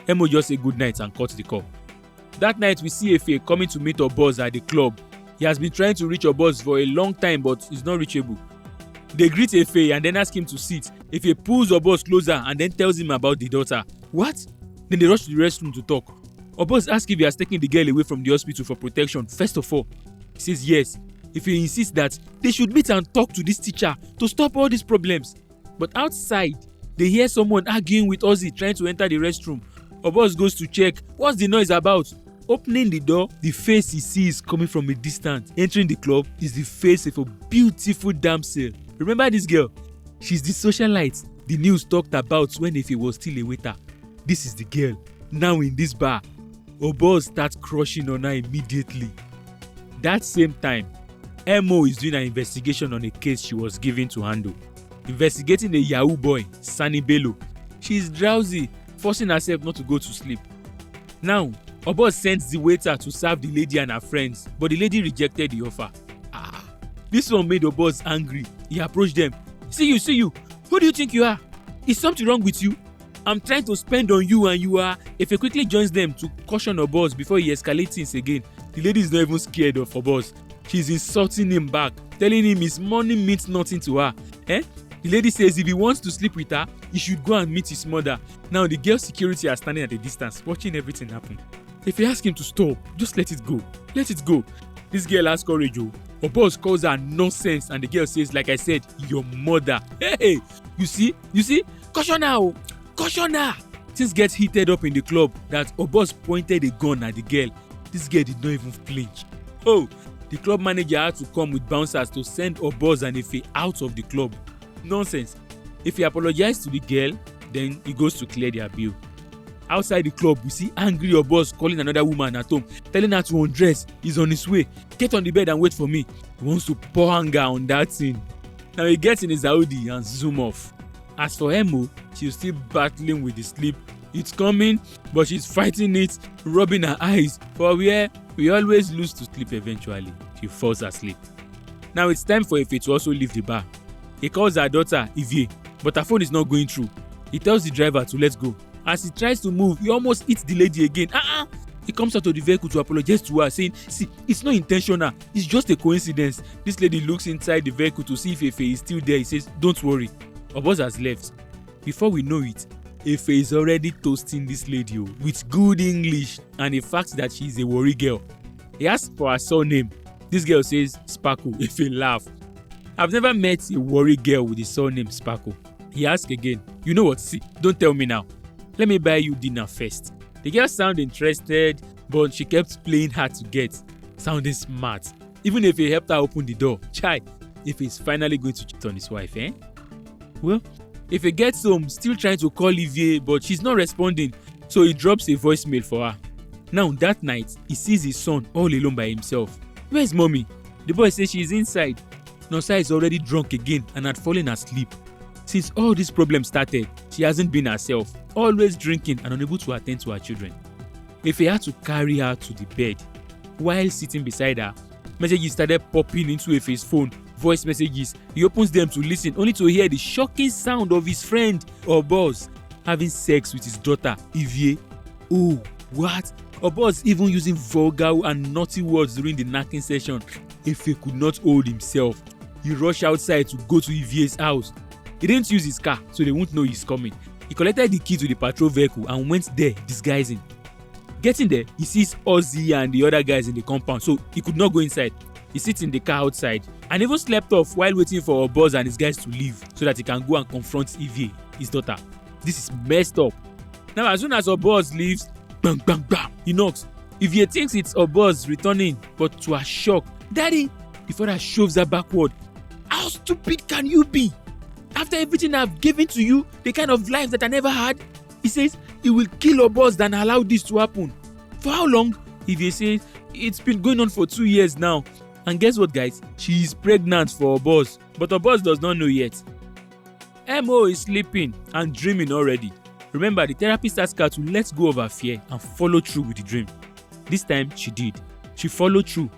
Speaker 3: Emo just say good night and cut the call. That night, we see Efe coming to meet Oboz at the club. He has been trying to reach Oboz for a long time, but is not reachable. They greet Efe and then ask him to sit. Efe pulls Oboz closer and then tells him about the daughter. What? Then they rush to the restroom to talk. Oboz asks if he has taken the girl away from the hospital for protection, first of all. He says yes. Efe insists that they should meet and talk to this teacher to stop all these problems. But outside, they hear someone arguing with Ozzy trying to enter the restroom. Oboz goes to check. What's the noise about? Opening the door, the face he sees coming from a distance. Entering the club is the face of a beautiful damsel. Remember this girl? She's the socialite the news talked about when Efe was still a waiter. This is the girl, now in this bar. Oboz starts crushing on her immediately. That same time, Emo is doing an investigation on a case she was given to handle. Investigating a Yahoo boy, Sani Bello. She is drowsy, forcing herself not to go to sleep. Now, Oboz sends the waiter to serve the lady and her friends, but the lady rejected the offer. This one made Oboz angry. He approached them. See you, who do you think you are? Is something wrong with you? I'm trying to spend on you and you are. Efe quickly joins them to caution Obos before he escalates things again. The lady is not even scared of Obos. She's insulting him back, telling him his money means nothing to her. The lady says if he wants to sleep with her, he should go and meet his mother. Now the girl's security are standing at a distance, watching everything happen. If you ask him to stop, just let it go. Let it go. This girl has courage, oh. Obos calls her nonsense and the girl says, like I said, your mother. Hey, you see? Caution her, oh. Caution her. Things get heated up in the club that Obos pointed a gun at the girl. This girl did not even flinch. Oh, the club manager had to come with bouncers to send Obos and Efe out of the club. Nonsense. If he apologized to the girl, then he goes to clear their bill. Outside the club, we see angry Obos calling another woman at home, telling her to undress. He's on his way. Get on the bed and wait for me. He wants to pour anger on that thing. Now he gets in his Audi and zoom off. As for Emo, she's still battling with the sleep. It's coming, but she's fighting it, rubbing her eyes. For where we always lose to sleep eventually. She falls asleep. Now it's time for Efe to also leave the bar. He calls her daughter, Ivie, but her phone is not going through. He tells the driver to let go. As he tries to move, he almost hits the lady again. He comes out of the vehicle to apologize to her, saying, see, it's not intentional. It's just a coincidence. This lady looks inside the vehicle to see if Efe is still there. He says, don't worry. Obos has left. Before we know it, Efe is already toasting this lady with good English and the fact that she is a worry girl. He asks for her surname. This girl says, Sparkle. Efe laughs. I've never met a worry girl with the surname Sparkle. He asks again, you know what, see, don't tell me now. Let me buy you dinner first. The girl sounded interested, but she kept playing hard to get, sounding smart. Even if he helped her open the door, chai, if he's finally going to cheat on his wife, Well, if he gets home, still trying to call Ivie, but she's not responding, so he drops a voicemail for her. Now, that night, he sees his son all alone by himself. Where's mommy? The boy says she's inside. Nosa is already drunk again and had fallen asleep. Since all this problem started, she hasn't been herself, always drinking and unable to attend to her children. Efe had to carry her to the bed. While sitting beside her, messages started popping into Efe's phone, voice messages. He opens them to listen, only to hear the shocking sound of his friend, Obos, having sex with his daughter, Ivie. Oh, what? Obos even using vulgar and naughty words during the knacking session. Efe could not hold himself. He rushed outside to go to Ivie's house. He didn't use his car, so they won't know he's coming. He collected the key to the patrol vehicle and went there disguising. Getting there, he sees Ozzy and the other guys in the compound, so he could not go inside. He sits in the car outside and even slept off while waiting for Obos and his guys to leave so that he can go and confront Ivie, his daughter. This is messed up. Now, as soon as Obos leaves, bang, bang, bang, he knocks. Ivie thinks it's Obos returning, but to her shock, Daddy, the father shoves her backward. How stupid can you be? After everything I've given to you, the kind of life that I never had, he says he will kill Obos than allow this to happen. For how long? Ivie says it's been going on for 2 years now. And guess what, guys? She is pregnant for Obos, but Obos does not know yet. Mo is sleeping and dreaming already. Remember, the therapist asked her to let go of her fear and follow through with the dream. This time, she did. She followed through.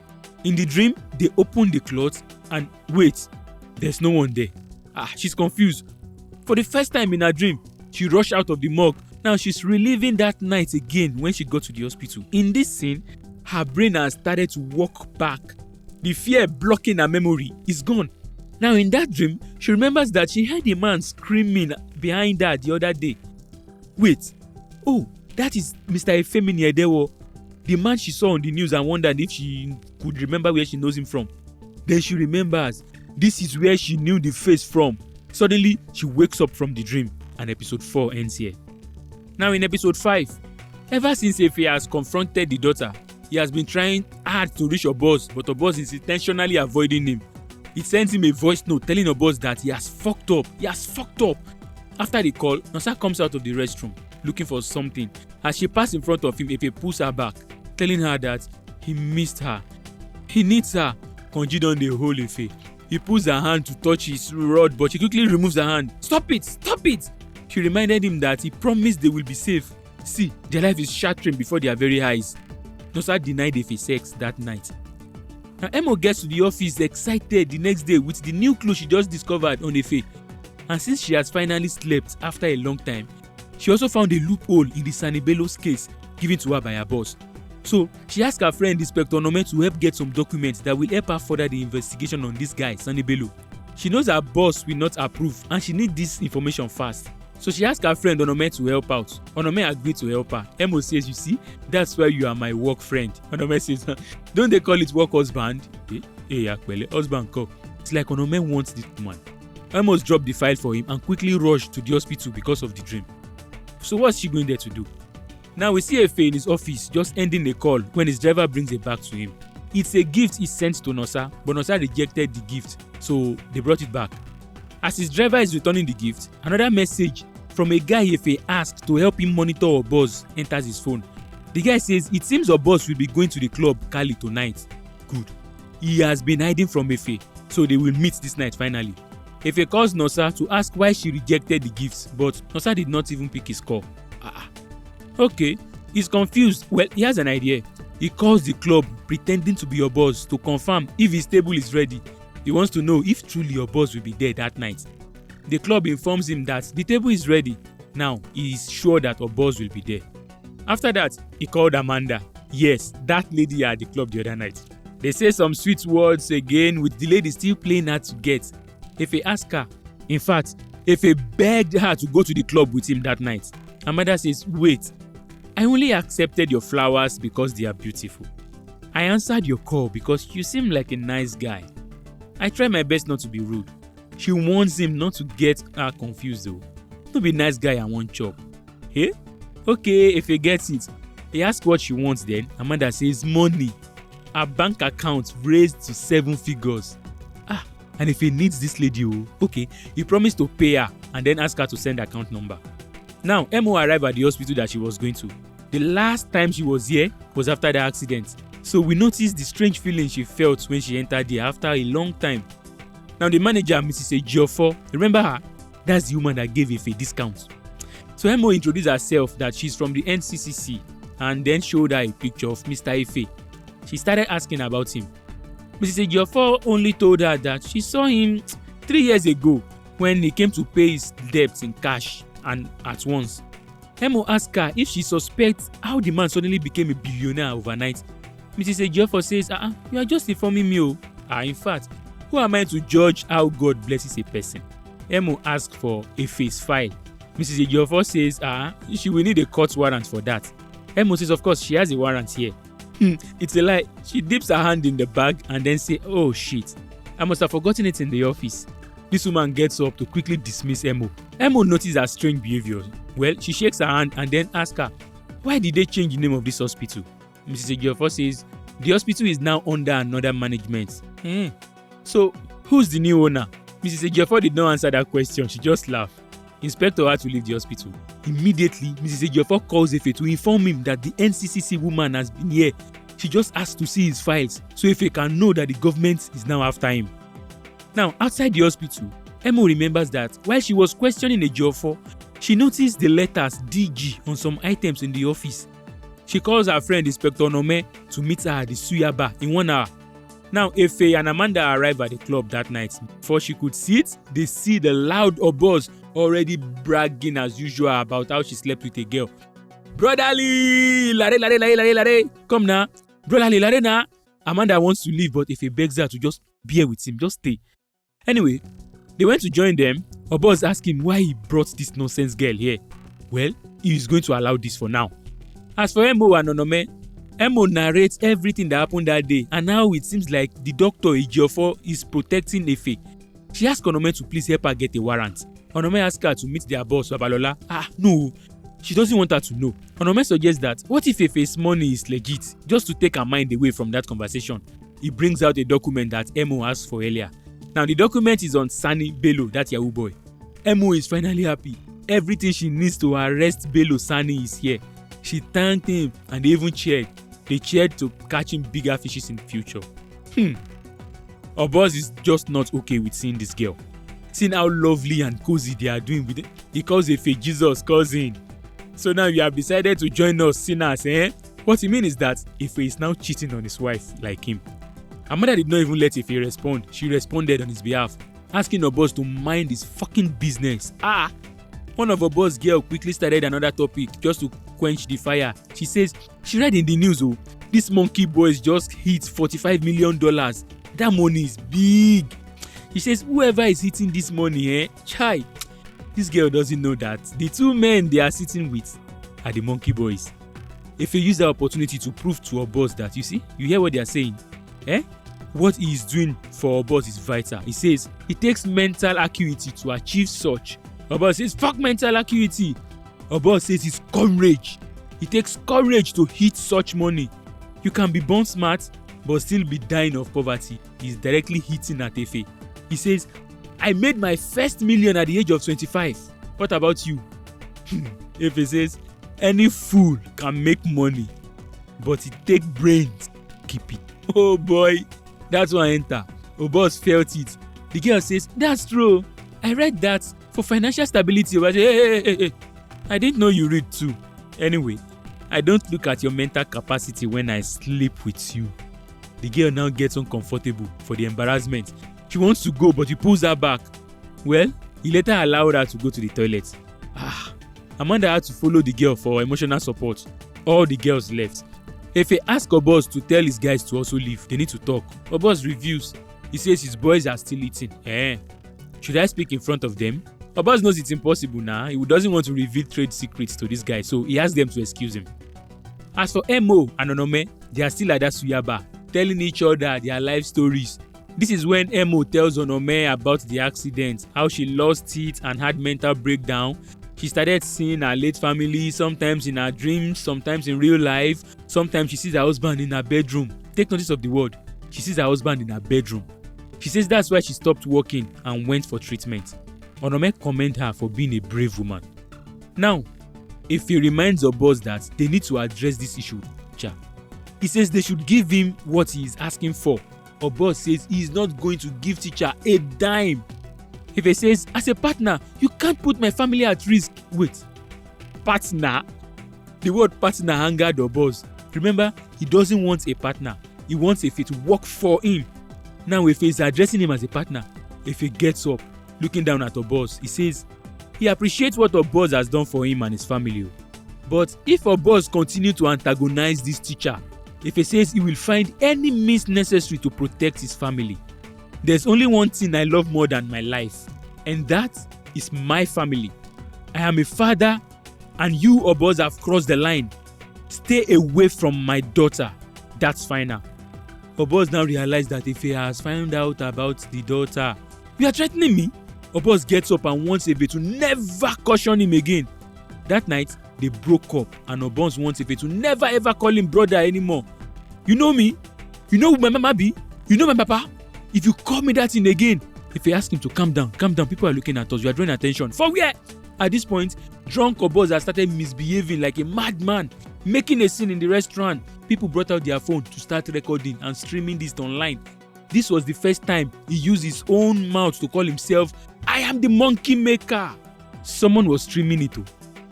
Speaker 3: In the dream, they opened the cloth and wait, there's no one there. She's confused. For the first time in her dream, she rushed out of the morgue. Now she's reliving that night again when she got to the hospital. In this scene, her brain has started to walk back. The fear blocking her memory is gone. Now in that dream, she remembers that she heard a man screaming behind her the other day. Wait, oh, that is Mr. Efemini Edewo, the man she saw on the news and wondered if she could remember where she knows him from. Then she remembers this is where she knew the face from. Suddenly, she wakes up from the dream and episode 4 ends here. Now in episode 5, ever since Efe has confronted the daughter, he has been trying hard to reach Obos, but Obos is intentionally avoiding him. He sends him a voice note telling Obos that he has fucked up. After the call, Nosa comes out of the restroom looking for something. As she passes in front of him, Efe pulls her back, telling her that he missed her. He needs her. Conjured on the whole Efe. He pulls her hand to touch his rod, but she quickly removes her hand. Stop it! She reminded him that he promised they will be safe. See, their life is shattering before their very eyes. Nosa denied Efe sex that night. Now Emo gets to the office excited the next day with the new clue she just discovered on Efe. And since she has finally slept after a long time, She also found a loophole in the Sani Bello's case given to her by her boss. So she asked her friend Inspector Onome to help get some documents that will help her further the investigation on this guy, Sani Bello. She knows her boss will not approve and she needs this information fast. So she asked her friend Onome to help out. Onome agreed to help her. Emo says, you see, that's why you are my work friend. Onome says, don't they call it work husband? Husband call. It's like Onome wants this woman. Emos dropped the file for him and quickly rushed to the hospital because of the dream. So what's she going there to do? Now we see Efe in his office just ending a call when his driver brings a bag to him. It's a gift he sent to Nosa, but Nosa rejected the gift, so they brought it back. As his driver is returning the gift, another message from a guy Efe asked to help him monitor Oboz enters his phone. The guy says it seems Oboz will be going to the club Kali tonight. Good. He has been hiding from Efe, so they will meet this night finally. Efe calls Nosa to ask why she rejected the gifts, but Nosa did not even pick his call. Okay, he's confused. Well, he has an idea. He calls the club pretending to be Oboz to confirm if his table is ready. He wants to know if truly Oboz will be there that night. The club informs him that the table is ready. Now, he is sure that Oboz will be there. After that, he called Amanda. Yes, that lady at the club the other night. They say some sweet words again with the lady still playing hard to get. Efe asked her. In fact, Efe begged her to go to the club with him that night. Amanda says, wait. I only accepted your flowers because they are beautiful. I answered your call because you seem like a nice guy. I try my best not to be rude. She warns him not to get her confused though. Don't be nice guy and one chop. Hey? Okay, if he gets it. He asks what she wants then. Amanda says money. Her bank account raised to 7 figures. And if he needs this lady, okay, he promised to pay her and then ask her to send account number. Now, Emo arrived at the hospital that she was going to. The last time she was here was after the accident. So we noticed the strange feeling she felt when she entered there after a long time. Now the manager, Mrs. Ejiofor, remember her? That's the woman that gave Efe a discount. So Emo introduced herself that she's from the NCCC and then showed her a picture of Mr. Efe. She started asking about him. Mrs. Ejiofor only told her that she saw him 3 years ago when he came to pay his debts in cash and at once. Emo asked her if she suspects how the man suddenly became a billionaire overnight. Mrs. Ejiofor says, you are just informing me. In fact, who am I to judge how God blesses a person? Emo asked for a face file. Mrs. Ejiofor says, she will need a court warrant for that. Emo says, of course, she has a warrant here. It's a lie. She dips her hand in the bag and then say, oh shit, I must have forgotten it in the office. This woman gets up to quickly dismiss Emo. Emo notices her strange behavior. Well, she shakes her hand and then asks her, why did they change the name of this hospital? Mrs. Ejiofor says, the hospital is now under another management. So, who's the new owner? Mrs. Ejiofor did not answer that question. She just laughed. Inspector had to leave the hospital. Immediately, Mrs. Ejiofor calls Efe to inform him that the NCCC woman has been here. She just asked to see his files so Efe can know that the government is now after him. Now, outside the hospital, Emo remembers that while she was questioning Ejiofor, she noticed the letters DG on some items in the office. She calls her friend Inspector Onome to meet her at the Suya bar in 1 hour. Now, Efe and Amanda arrive at the club that night. Before she could sit, they see the loud Oboz already bragging as usual about how she slept with a girl. Brotherly, lare, come now. Brotherly, lare na. Amanda wants to leave, but Efe begs her to just bear with him, just stay. Anyway, they went to join them. Oboz asked him why he brought this nonsense girl here. Well, he is going to allow this for now. As for Emo and Onome, Emo narrates everything that happened that day and how it seems like the doctor Ejiofor is protecting Efe. She asked Onome to please help her get a warrant. Onome asked her to meet their boss, Babalola. No, she doesn't want her to know. Onome suggests that what if Efe's money is legit, just to take her mind away from that conversation. He brings out a document that Emo asked for earlier. Now the document is on Sani Bello, that Yahoo boy. Emo is finally happy. Everything she needs to arrest Bello Sani is here. She thanked him and they even cheered. They cheered to catch him bigger fishes in the future. Oboz is just not okay with seeing this girl. Seeing how lovely and cozy they are doing with it. He calls Efe Jesus cousin. So now you have decided to join us sinners, What he means is that Efe is now cheating on his wife like him. Amanda did not even let Efe respond. She responded on his behalf, asking Oboz to mind his fucking business. One of our boss girl quickly started another topic just to quench the fire. She says, she read in the news, oh, this monkey boys just hit $45 million. That money is big. She says, whoever is hitting this money, chai. This girl doesn't know that the two men they are sitting with are the monkey boys. If you use the opportunity to prove to our boss that, you see, you hear what they are saying, what he is doing for our boss is vital. He says, it takes mental acuity to achieve such. Our boss says, fuck mental acuity. Our boss says it's courage. It takes courage to hit such money. You can be born smart, but still be dying of poverty. He's directly hitting at Efe. He says, I made my first million at the age of 25. What about you? Efe says, any fool can make money, but it takes brains. Keep it. Oh boy, that's one enter. Oh boss felt it. The girl says, that's true. I read that for financial stability. But hey. I didn't know you read too. Anyway, I don't look at your mental capacity when I sleep with you. The girl now gets uncomfortable for the embarrassment. She wants to go, but he pulls her back. Well, he later allowed her to go to the toilet. Amanda had to follow the girl for emotional support. All the girls left. Efe asked Obos to tell his guys to also leave. They need to talk. Obos reviews. He says his boys are still eating. Should I speak in front of them? Obos knows it's impossible now. He doesn't want to reveal trade secrets to this guy, so he asks them to excuse him. As for Mo and Onome, they are still at that suya bar, telling each other their life stories. This is when Mo tells Onome about the accident, how she lost it and had mental breakdown. She started seeing her late family, sometimes in her dreams, sometimes in real life. Sometimes she sees her husband in her bedroom. Take notice of the word. She sees her husband in her bedroom. She says that's why she stopped working and went for treatment. Onome commend her for being a brave woman. Now, if he reminds our boss that they need to address this issue, he says they should give him what he is asking for. Our boss says he is not going to give teacher a dime. If he says, as a partner, you can't put my family at risk. Wait, partner? The word partner angered our boss. Remember, he doesn't want a partner. He wants Efe to work for him. Now Efe is addressing him as a partner. Efe gets up, looking down at our boss. He says, he appreciates what our boss has done for him and his family. But if our boss continues to antagonize this teacher, Efe says he will find any means necessary to protect his family. There's only one thing I love more than my life, and that is my family. I am a father, and you, Obos, have crossed the line. Stay away from my daughter. That's final. Obos now realized that Efe has found out about the daughter. You are threatening me? Obos gets up and wants Efe to never caution him again. That night, they broke up, and Obos wants Efe to never ever call him brother anymore. You know me? You know who my mama be? You know my papa? If you call me that thing again, if you ask him to calm down, people are looking at us, you are drawing attention. For where? At this point, drunk Obos has started misbehaving like a madman, making a scene in the restaurant. People brought out their phone to start recording and streaming this online. This was the first time he used his own mouth to call himself, I am the monkey maker. Someone was streaming it.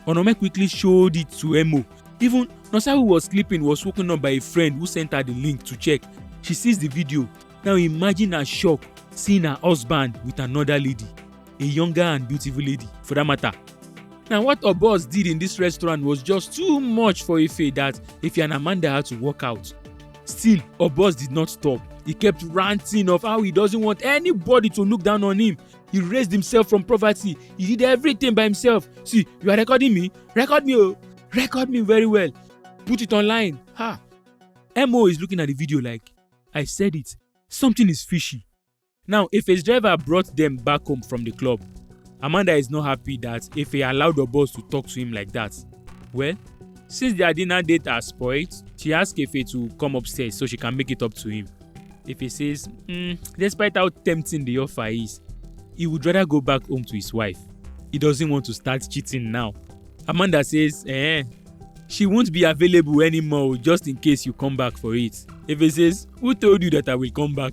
Speaker 3: Onome quickly showed it to Mo. Even Nosa, who was sleeping, was woken up by a friend who sent her the link to check. She sees the video. Now imagine her shock seeing her husband with another lady, a younger and beautiful lady for that matter. Now what our boss did in this restaurant was just too much for Efe that Efe and Amanda had to walk out. Still, our boss did not stop. He kept ranting of how he doesn't want anybody to look down on him. He raised himself from poverty. He did everything by himself. See, you are recording me? Record me, oh. Record me very well. Put it online. Mo is looking at the video like, I said it. Something is fishy. Now, Efe's driver brought them back home from the club. Amanda is not happy that Efe allowed the boss to talk to him like that. Well, since their dinner date are spoiled, she asked Efe to come upstairs so she can make it up to him. Efe says, despite how tempting the offer is, he would rather go back home to his wife. He doesn't want to start cheating now. Amanda says, she won't be available anymore just in case you come back for it. Efe says, who told you that I will come back?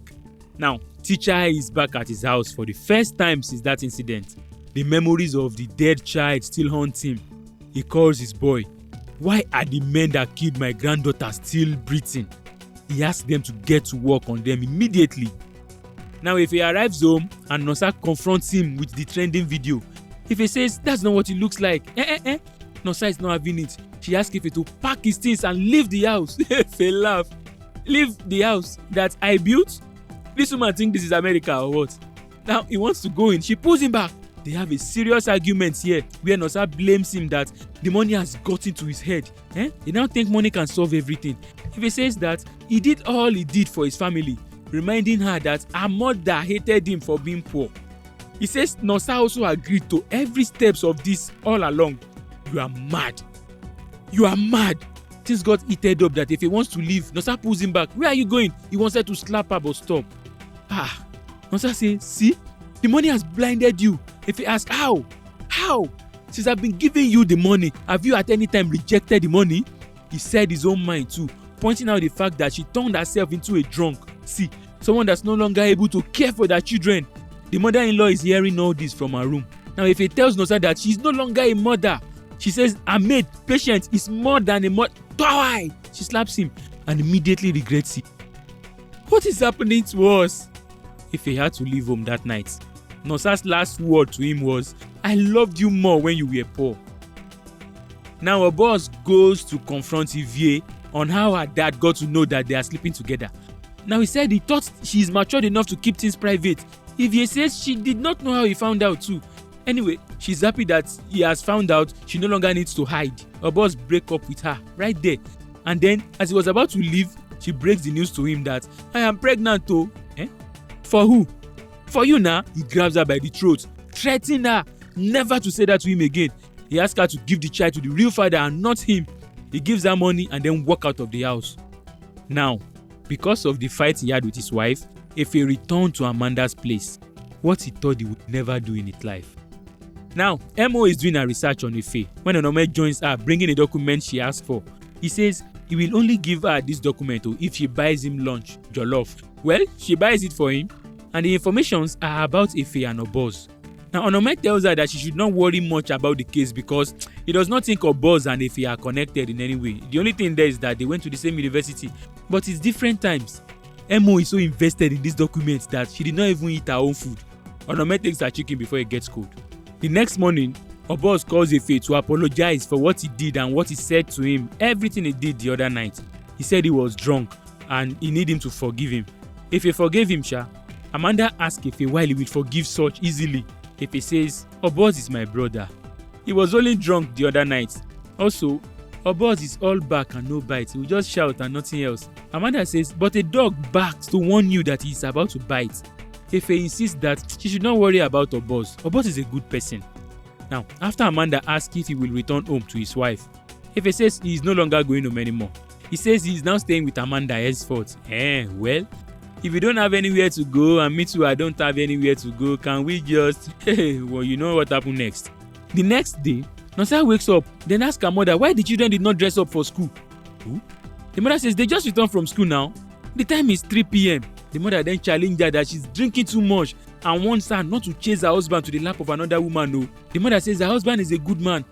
Speaker 3: Now, teacher is back at his house for the first time since that incident. The memories of the dead child still haunt him. He calls his boy. Why are the men that killed my granddaughter still breathing? He asks them to get to work on them immediately. Now, if he arrives home and Nosa confronts him with the trending video, Ife says that's not what it looks like. Nosa is not having it. She asks Ife to pack his things and leave the house. Ife laugh. Leave the house that I built? This woman think this is America or what? Now he wants to go in. She pulls him back. They have a serious argument here where Nosa blames him that the money has got into his head. He now think money can solve everything. Ife says that he did all he did for his family, reminding her that her mother hated him for being poor. He says Nosa also agreed to every steps of this all along. You are mad. You are mad. Things got heated up that if he wants to leave, Nosa pulls him back. Where are you going? He wants her to slap her but stop. Nosa says, see, the money has blinded you. If he asks, how? How? Since I've been giving you the money, have you at any time rejected the money? He said his own mind too, pointing out the fact that she turned herself into a drunk. See, someone that's no longer able to care for their children. The mother-in-law is hearing all this from her room. Now, if he tells Nosa that she's no longer a mother, she says her maid, Patient, is more than a mother. Why? She slaps him and immediately regrets it. What is happening to us? If he had to leave home that night, Nosa's last word to him was, I loved you more when you were poor. Now, a boss goes to confront Ivie on how her dad got to know that they are sleeping together. Now, he said he thought she is matured enough to keep things private. Ivie says she did not know how he found out too. Anyway, she's happy that he has found out she no longer needs to hide. Her boss break up with her right there. And then, as he was about to leave, she breaks the news to him that, I am pregnant too. For who? For you now. He grabs her by the throat, threatening her never to say that to him again. He asks her to give the child to the real father and not him. He gives her money and then walk out of the house. Now, because of the fight he had with his wife, Efe returned to Amanda's place, what he thought he would never do in his life. Now, Mo is doing her research on Efe when Onome joins her bringing a document she asked for. He says he will only give her this document if she buys him lunch, jollof. Well, she buys it for him, and the informations are about Efe and Oboz. Now, Onome tells her that she should not worry much about the case because he does not think Oboz and Efe are connected in any way. The only thing there is that they went to the same university, but it's different times. Mo is so invested in this document that she did not even eat her own food. Onome takes her chicken before it gets cold. The next morning, Oboz calls Efe to apologize for what he did and what he said to him, everything he did the other night. He said he was drunk and he need him to forgive him. Efe forgave him, sha. Amanda asked Efe why he will forgive such easily. Efe says, Oboz is my brother. He was only drunk the other night. Also, Oboz is all bark and no bite. He will just shout and nothing else. Amanda says, but a dog barks to warn you that he is about to bite. Efe insists that she should not worry about Oboz. Oboz is a good person. Now, after Amanda asks if he will return home to his wife, Efe says he is no longer going home anymore. He says he is now staying with Amanda henceforth. Well, if you don't have anywhere to go and me too I don't have anywhere to go, can we just... well, you know what happened next. The next day, Nosa wakes up, then asks her mother why the children did not dress up for school. Who? The mother says they just returned from school now. The time is 3 p.m. The mother then challenged her that she's drinking too much and wants her not to chase her husband to the lap of another woman. No. The mother says her husband is a good man.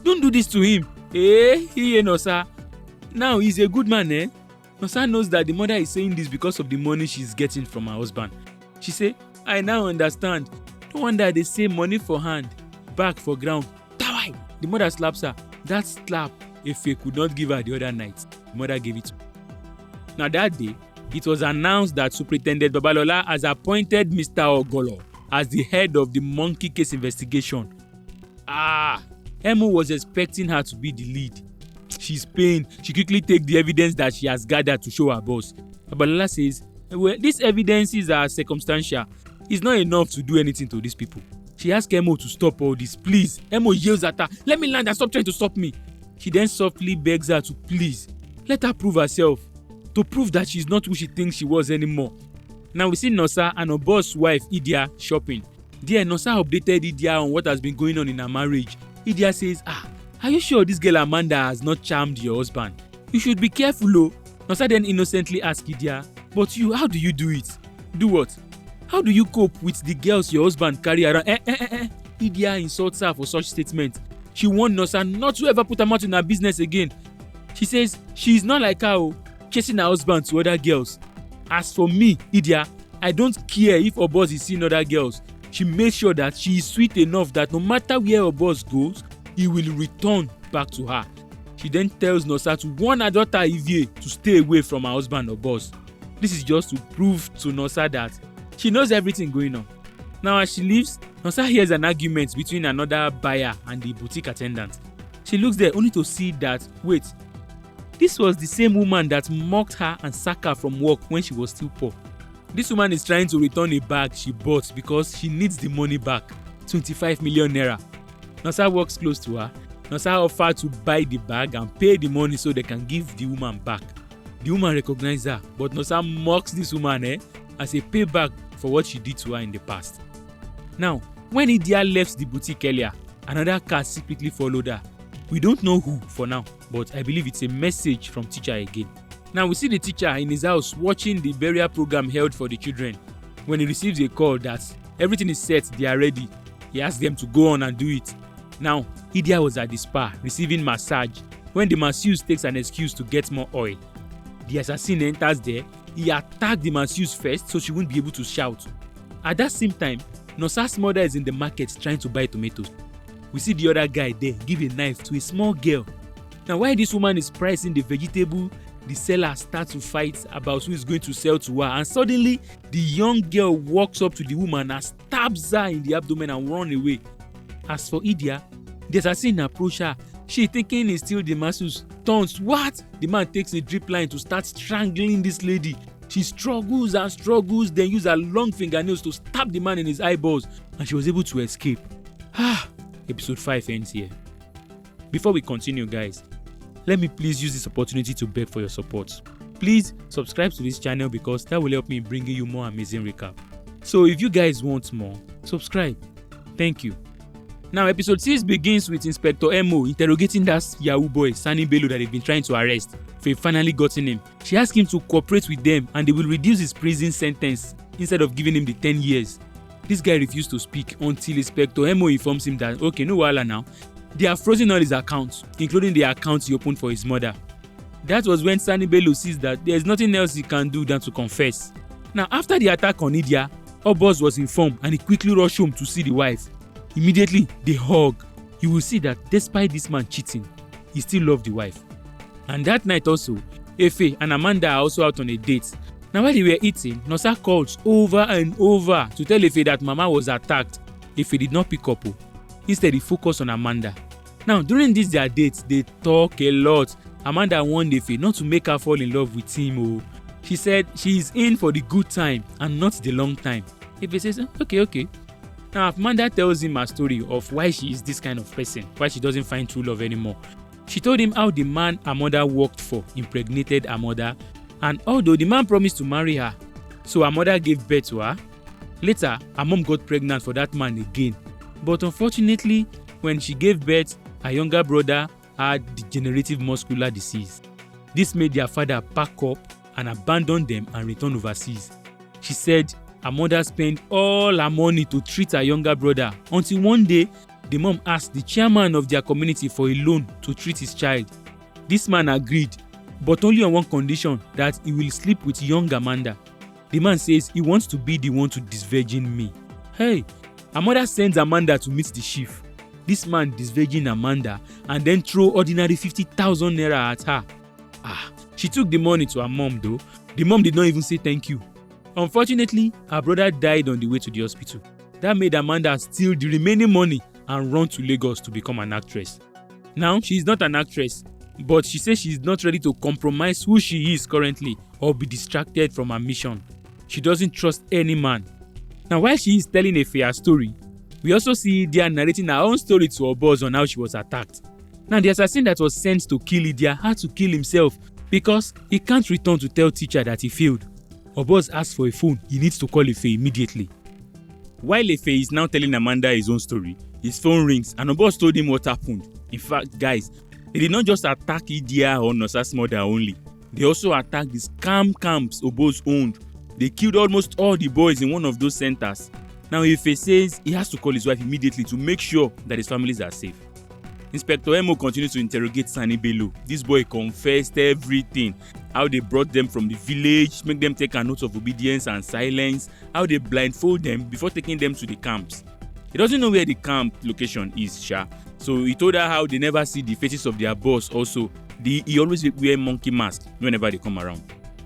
Speaker 3: Don't do this to him. Nosa. Now he's a good man, Nosa knows that the mother is saying this because of the money she's getting from her husband. She say, I now understand. No wonder they say money for hand, back for ground. Tawai! The mother slaps her. That slap Efe could not give her the other night. The mother gave it to her. Now that day, it was announced that Superintendent Babalola has appointed Mr. Ogolo as the head of the monkey case investigation. Emo was expecting her to be the lead. She's pained. She quickly takes the evidence that she has gathered to show her boss. Babalola says, well, these evidences are circumstantial. It's not enough to do anything to these people. She asks Emo to stop all this. Please. Emo yells at her, let me land and stop trying to stop me. She then softly begs her to please, let her prove herself. To prove that she's not who she thinks she was anymore. Now we see Nosa and her boss wife Idia shopping. There, Nosa updated Idia on what has been going on in her marriage. Idia says, are you sure this girl Amanda has not charmed your husband? You should be careful, oh. Nosa then innocently asks Idia, but you, how do you do it? Do what? How do you cope with the girls your husband carry around? Idia insults her for such statement. She warned Nosa not to ever put her mouth in her business again. She says she is not like her, chasing her husband to other girls. As for me, Idia, I don't care if Oboz is seeing other girls. She made sure that she is sweet enough that no matter where her boss goes, he will return back to her. She then tells Nosa to warn her daughter Ivie to stay away from her husband or boss. This is just to prove to Nosa that she knows everything going on. Now as she leaves, Nosa hears an argument between another buyer and the boutique attendant. She looks there only to see that, wait, this was the same woman that mocked her and sacked her from work when she was still poor. This woman is trying to return a bag she bought because she needs the money back, 25 million naira. Nosa walks close to her. Nosa offered to buy the bag and pay the money so they can give the woman back. The woman recognizes her, but Nosa mocks this woman as a payback for what she did to her in the past. Now, when Idia left the boutique earlier, another car secretly followed her. We don't know who for now, but I believe it's a message from teacher again. Now we see the teacher in his house watching the burial program held for the children. When he receives a call that everything is set, they are ready, he asks them to go on and do it. Now, Idia was at the spa receiving massage when the masseuse takes an excuse to get more oil. The assassin enters there. He attacked the masseuse first so she won't be able to shout. At that same time, Nosa's mother is in the market trying to buy tomatoes. We see the other guy there give a knife to a small girl. Now while this woman is pricing the vegetable, the seller starts to fight about who is going to sell to her, and suddenly the young girl walks up to the woman and stabs her in the abdomen and runs away. As for Idia, the assassin approaches her. She, thinking he's still the masseuse, turns. What? The man takes a drip line to start strangling this lady. She struggles and struggles, then uses her long fingernails to stab the man in his eyeballs, and she was able to escape. Episode 5 ends here. Before we continue, guys, let me please use this opportunity to beg for your support. Please subscribe to this channel because that will help me in bringing you more amazing recap. So if you guys want more, subscribe. Thank you. Now episode 6 begins with Inspector Emo interrogating that Yahoo boy Sani Bello that they've been trying to arrest. They've finally gotten him. She asked him to cooperate with them and they will reduce his prison sentence instead of giving him the 10 years. This guy refused to speak until Inspector Emo informs him that okay, no wahala now. They have frozen all his accounts, including the accounts he opened for his mother. That was when Sani Bello sees that there is nothing else he can do than to confess. Now after the attack on Idia, Obos was informed and he quickly rushed home to see the wife. Immediately, they hug. You will see that despite this man cheating, he still loved the wife. And that night also, Efe and Amanda are also out on a date. Now while they were eating, Nosa calls over and over to tell Efe that Mama was attacked. Efe did not pick up. Instead, he focused on Amanda. Now during this their date, they talk a lot. Amanda warned Efe not to make her fall in love with him. She said she is in for the good time and not the long time. Efe says, okay. Now Amanda tells him a story of why she is this kind of person, why she doesn't find true love anymore. She told him how the man her mother worked for impregnated her mother, and although the man promised to marry her, so her mother gave birth to her. Later, her mom got pregnant for that man again. But unfortunately, when she gave birth, her younger brother had degenerative muscular disease. This made their father pack up and abandon them and return overseas. She said her mother spent all her money to treat her younger brother until one day the mom asked the chairman of their community for a loan to treat his child. This man agreed, but only on one condition, that he will sleep with young Amanda. The man says he wants to be the one to disvirgin me. Hey, her mother sends Amanda to meet the chief. This man disvirgin Amanda and then throw ordinary 50,000 naira at her. She took the money to her mom though. The mom did not even say thank you. Unfortunately, her brother died on the way to the hospital. That made Amanda steal the remaining money and run to Lagos to become an actress. Now, she is not an actress, but she says she is not ready to compromise who she is currently or be distracted from her mission. She doesn't trust any man. Now, while she is telling a fair story, we also see Idia narrating her own story to her boss on how she was attacked. Now, the assassin that was sent to kill Idia had to kill himself because he can't return to tell teacher that he failed. Her boss asks for a phone. He needs to call Efe immediately. While Efe is now telling Amanda his own story, his phone rings and her boss told him what happened. In fact, guys, they did not just attack Idia or Nosa's mother only. They also attacked the scam camps Obos owned. They killed almost all the boys in one of those centers. Now Efe says he has to call his wife immediately to make sure that his families are safe. Inspector Emo continued to interrogate Sani Bello. This boy confessed everything. How they brought them from the village, make them take an oath of obedience and silence, how they blindfold them before taking them to the camps. He doesn't know where the camp location is, Sha. So he told her how they never see the faces of their boss also. He always wear monkey mask whenever they come around.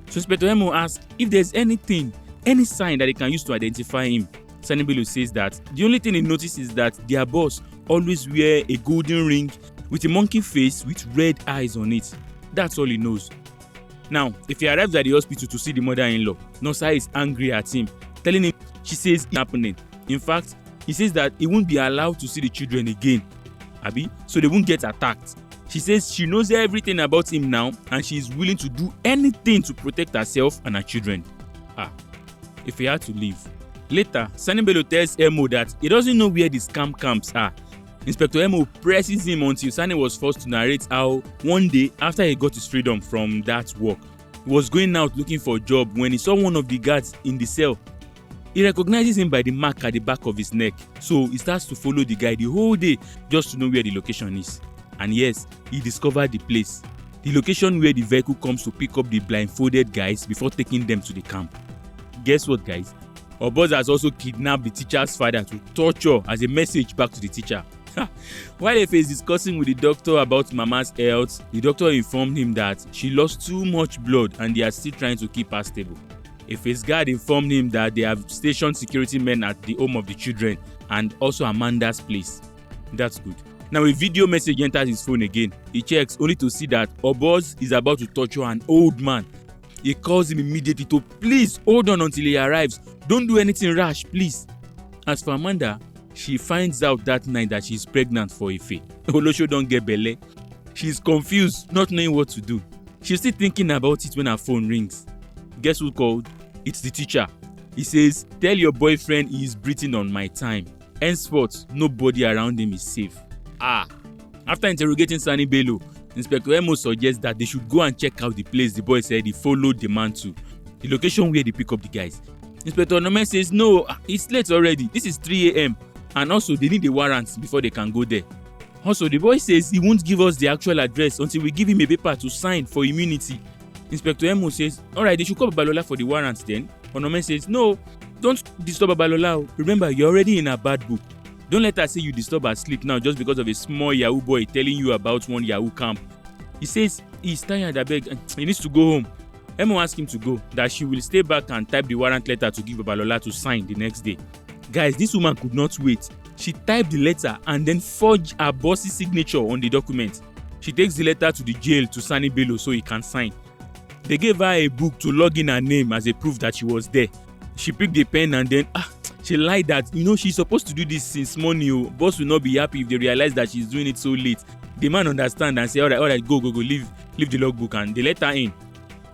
Speaker 3: So Inspector Emo asked if there's anything, any sign that they can use to identify him. Sani Bello says that the only thing he noticed is that their boss always wear a golden ring with a monkey face with red eyes on it. That's all he knows. Now, if he arrives at the hospital to see the mother-in-law, Nosa is angry at him, telling him she says it's happening. In fact, he says that he won't be allowed to see the children again, Abi, so they won't get attacked. She says she knows everything about him now and she is willing to do anything to protect herself and her children. If he had to leave. Later, Sani Bello tells Emo that he doesn't know where the scam camps are. Inspector Emo presses him until Sani was forced to narrate how one day after he got his freedom from that work, he was going out looking for a job when he saw one of the guards in the cell. He recognizes him by the mark at the back of his neck, so he starts to follow the guy the whole day just to know where the location is. And yes, he discovered the place, the location where the vehicle comes to pick up the blindfolded guys before taking them to the camp. Guess what, guys? Our boss has also kidnapped the teacher's father to torture as a message back to the teacher. While Efe is discussing with the doctor about Mama's health, the doctor informed him that she lost too much blood and they are still trying to keep her stable. Efe's guard informed him that they have stationed security men at the home of the children and also Amanda's place. That's good. Now a video message enters his phone again. He checks only to see that Oboz is about to torture an old man. He calls him immediately to please hold on until he arrives. Don't do anything rash, please. As for Amanda, she finds out that night that she's pregnant for Efe. Olosho don't get belle. She's confused, not knowing what to do. She's still thinking about it when her phone rings. Guess who called? It's the teacher. He says, tell your boyfriend he is breathing on my time. Henceforth, nobody around him is safe. After interrogating Sani Bello, Inspector Emo suggests that they should go and check out the place the boy said he followed the man to. The location where they pick up the guys. Inspector Onome says, no, it's late already. This is 3 a.m. And also, they need a warrant before they can go there. Also, the boy says he won't give us the actual address until we give him a paper to sign for immunity. Inspector Emo says, alright, they should call Babalola for the warrant then. Onome says, no, don't disturb Babalola. Remember, you're already in a bad book. Don't let her say you disturb her sleep now just because of a small Yahoo boy telling you about one Yahoo camp. He says he's tired, abeg, and he needs to go home. Emo asks him to go, that she will stay back and type the warrant letter to give Babalola to sign the next day. Guys, this woman could not wait. She typed the letter and then forged her boss's signature on the document. She takes the letter to the jail to Sani Bello so he can sign. They gave her a book to log in her name as a proof that she was there. She picked the pen and then she lied that, she's supposed to do this since morning. Boss will not be happy if they realize that she's doing it so late. The man understand and say, all right, go, leave the logbook, and they let her in.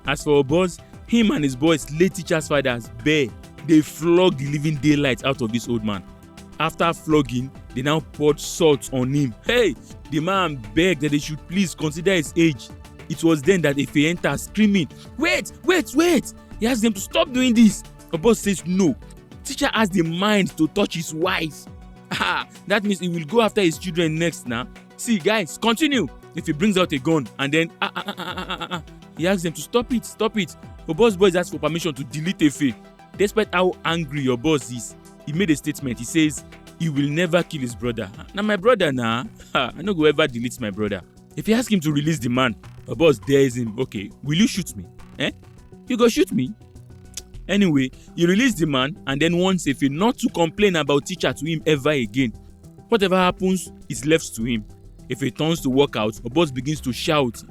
Speaker 3: As for boss, him and his boys, late teacher's fathers, bear. They flogged the living daylight out of this old man. After flogging, they now poured salt on him. Hey, the man begged that they should please consider his age. It was then that Efe entered screaming, wait. He asked them to stop doing this. The boss says no. Teacher has the mind to touch his wife. That means he will go after his children next now. See, guys, continue. If he brings out a gun and then he asks them to stop it. The boss boys asked for permission to delete Efe. Despite how angry your boss is, he made a statement. He says he will never kill his brother. Now my brother I no go ever delete my brother. If he asks him to release the man, the boss dares him. Okay, will you shoot me? You go shoot me? Anyway, he released the man and then wants Efe not to complain about teacher to him ever again. Whatever happens is left to him. If he turns to walk out, the boss begins to shout,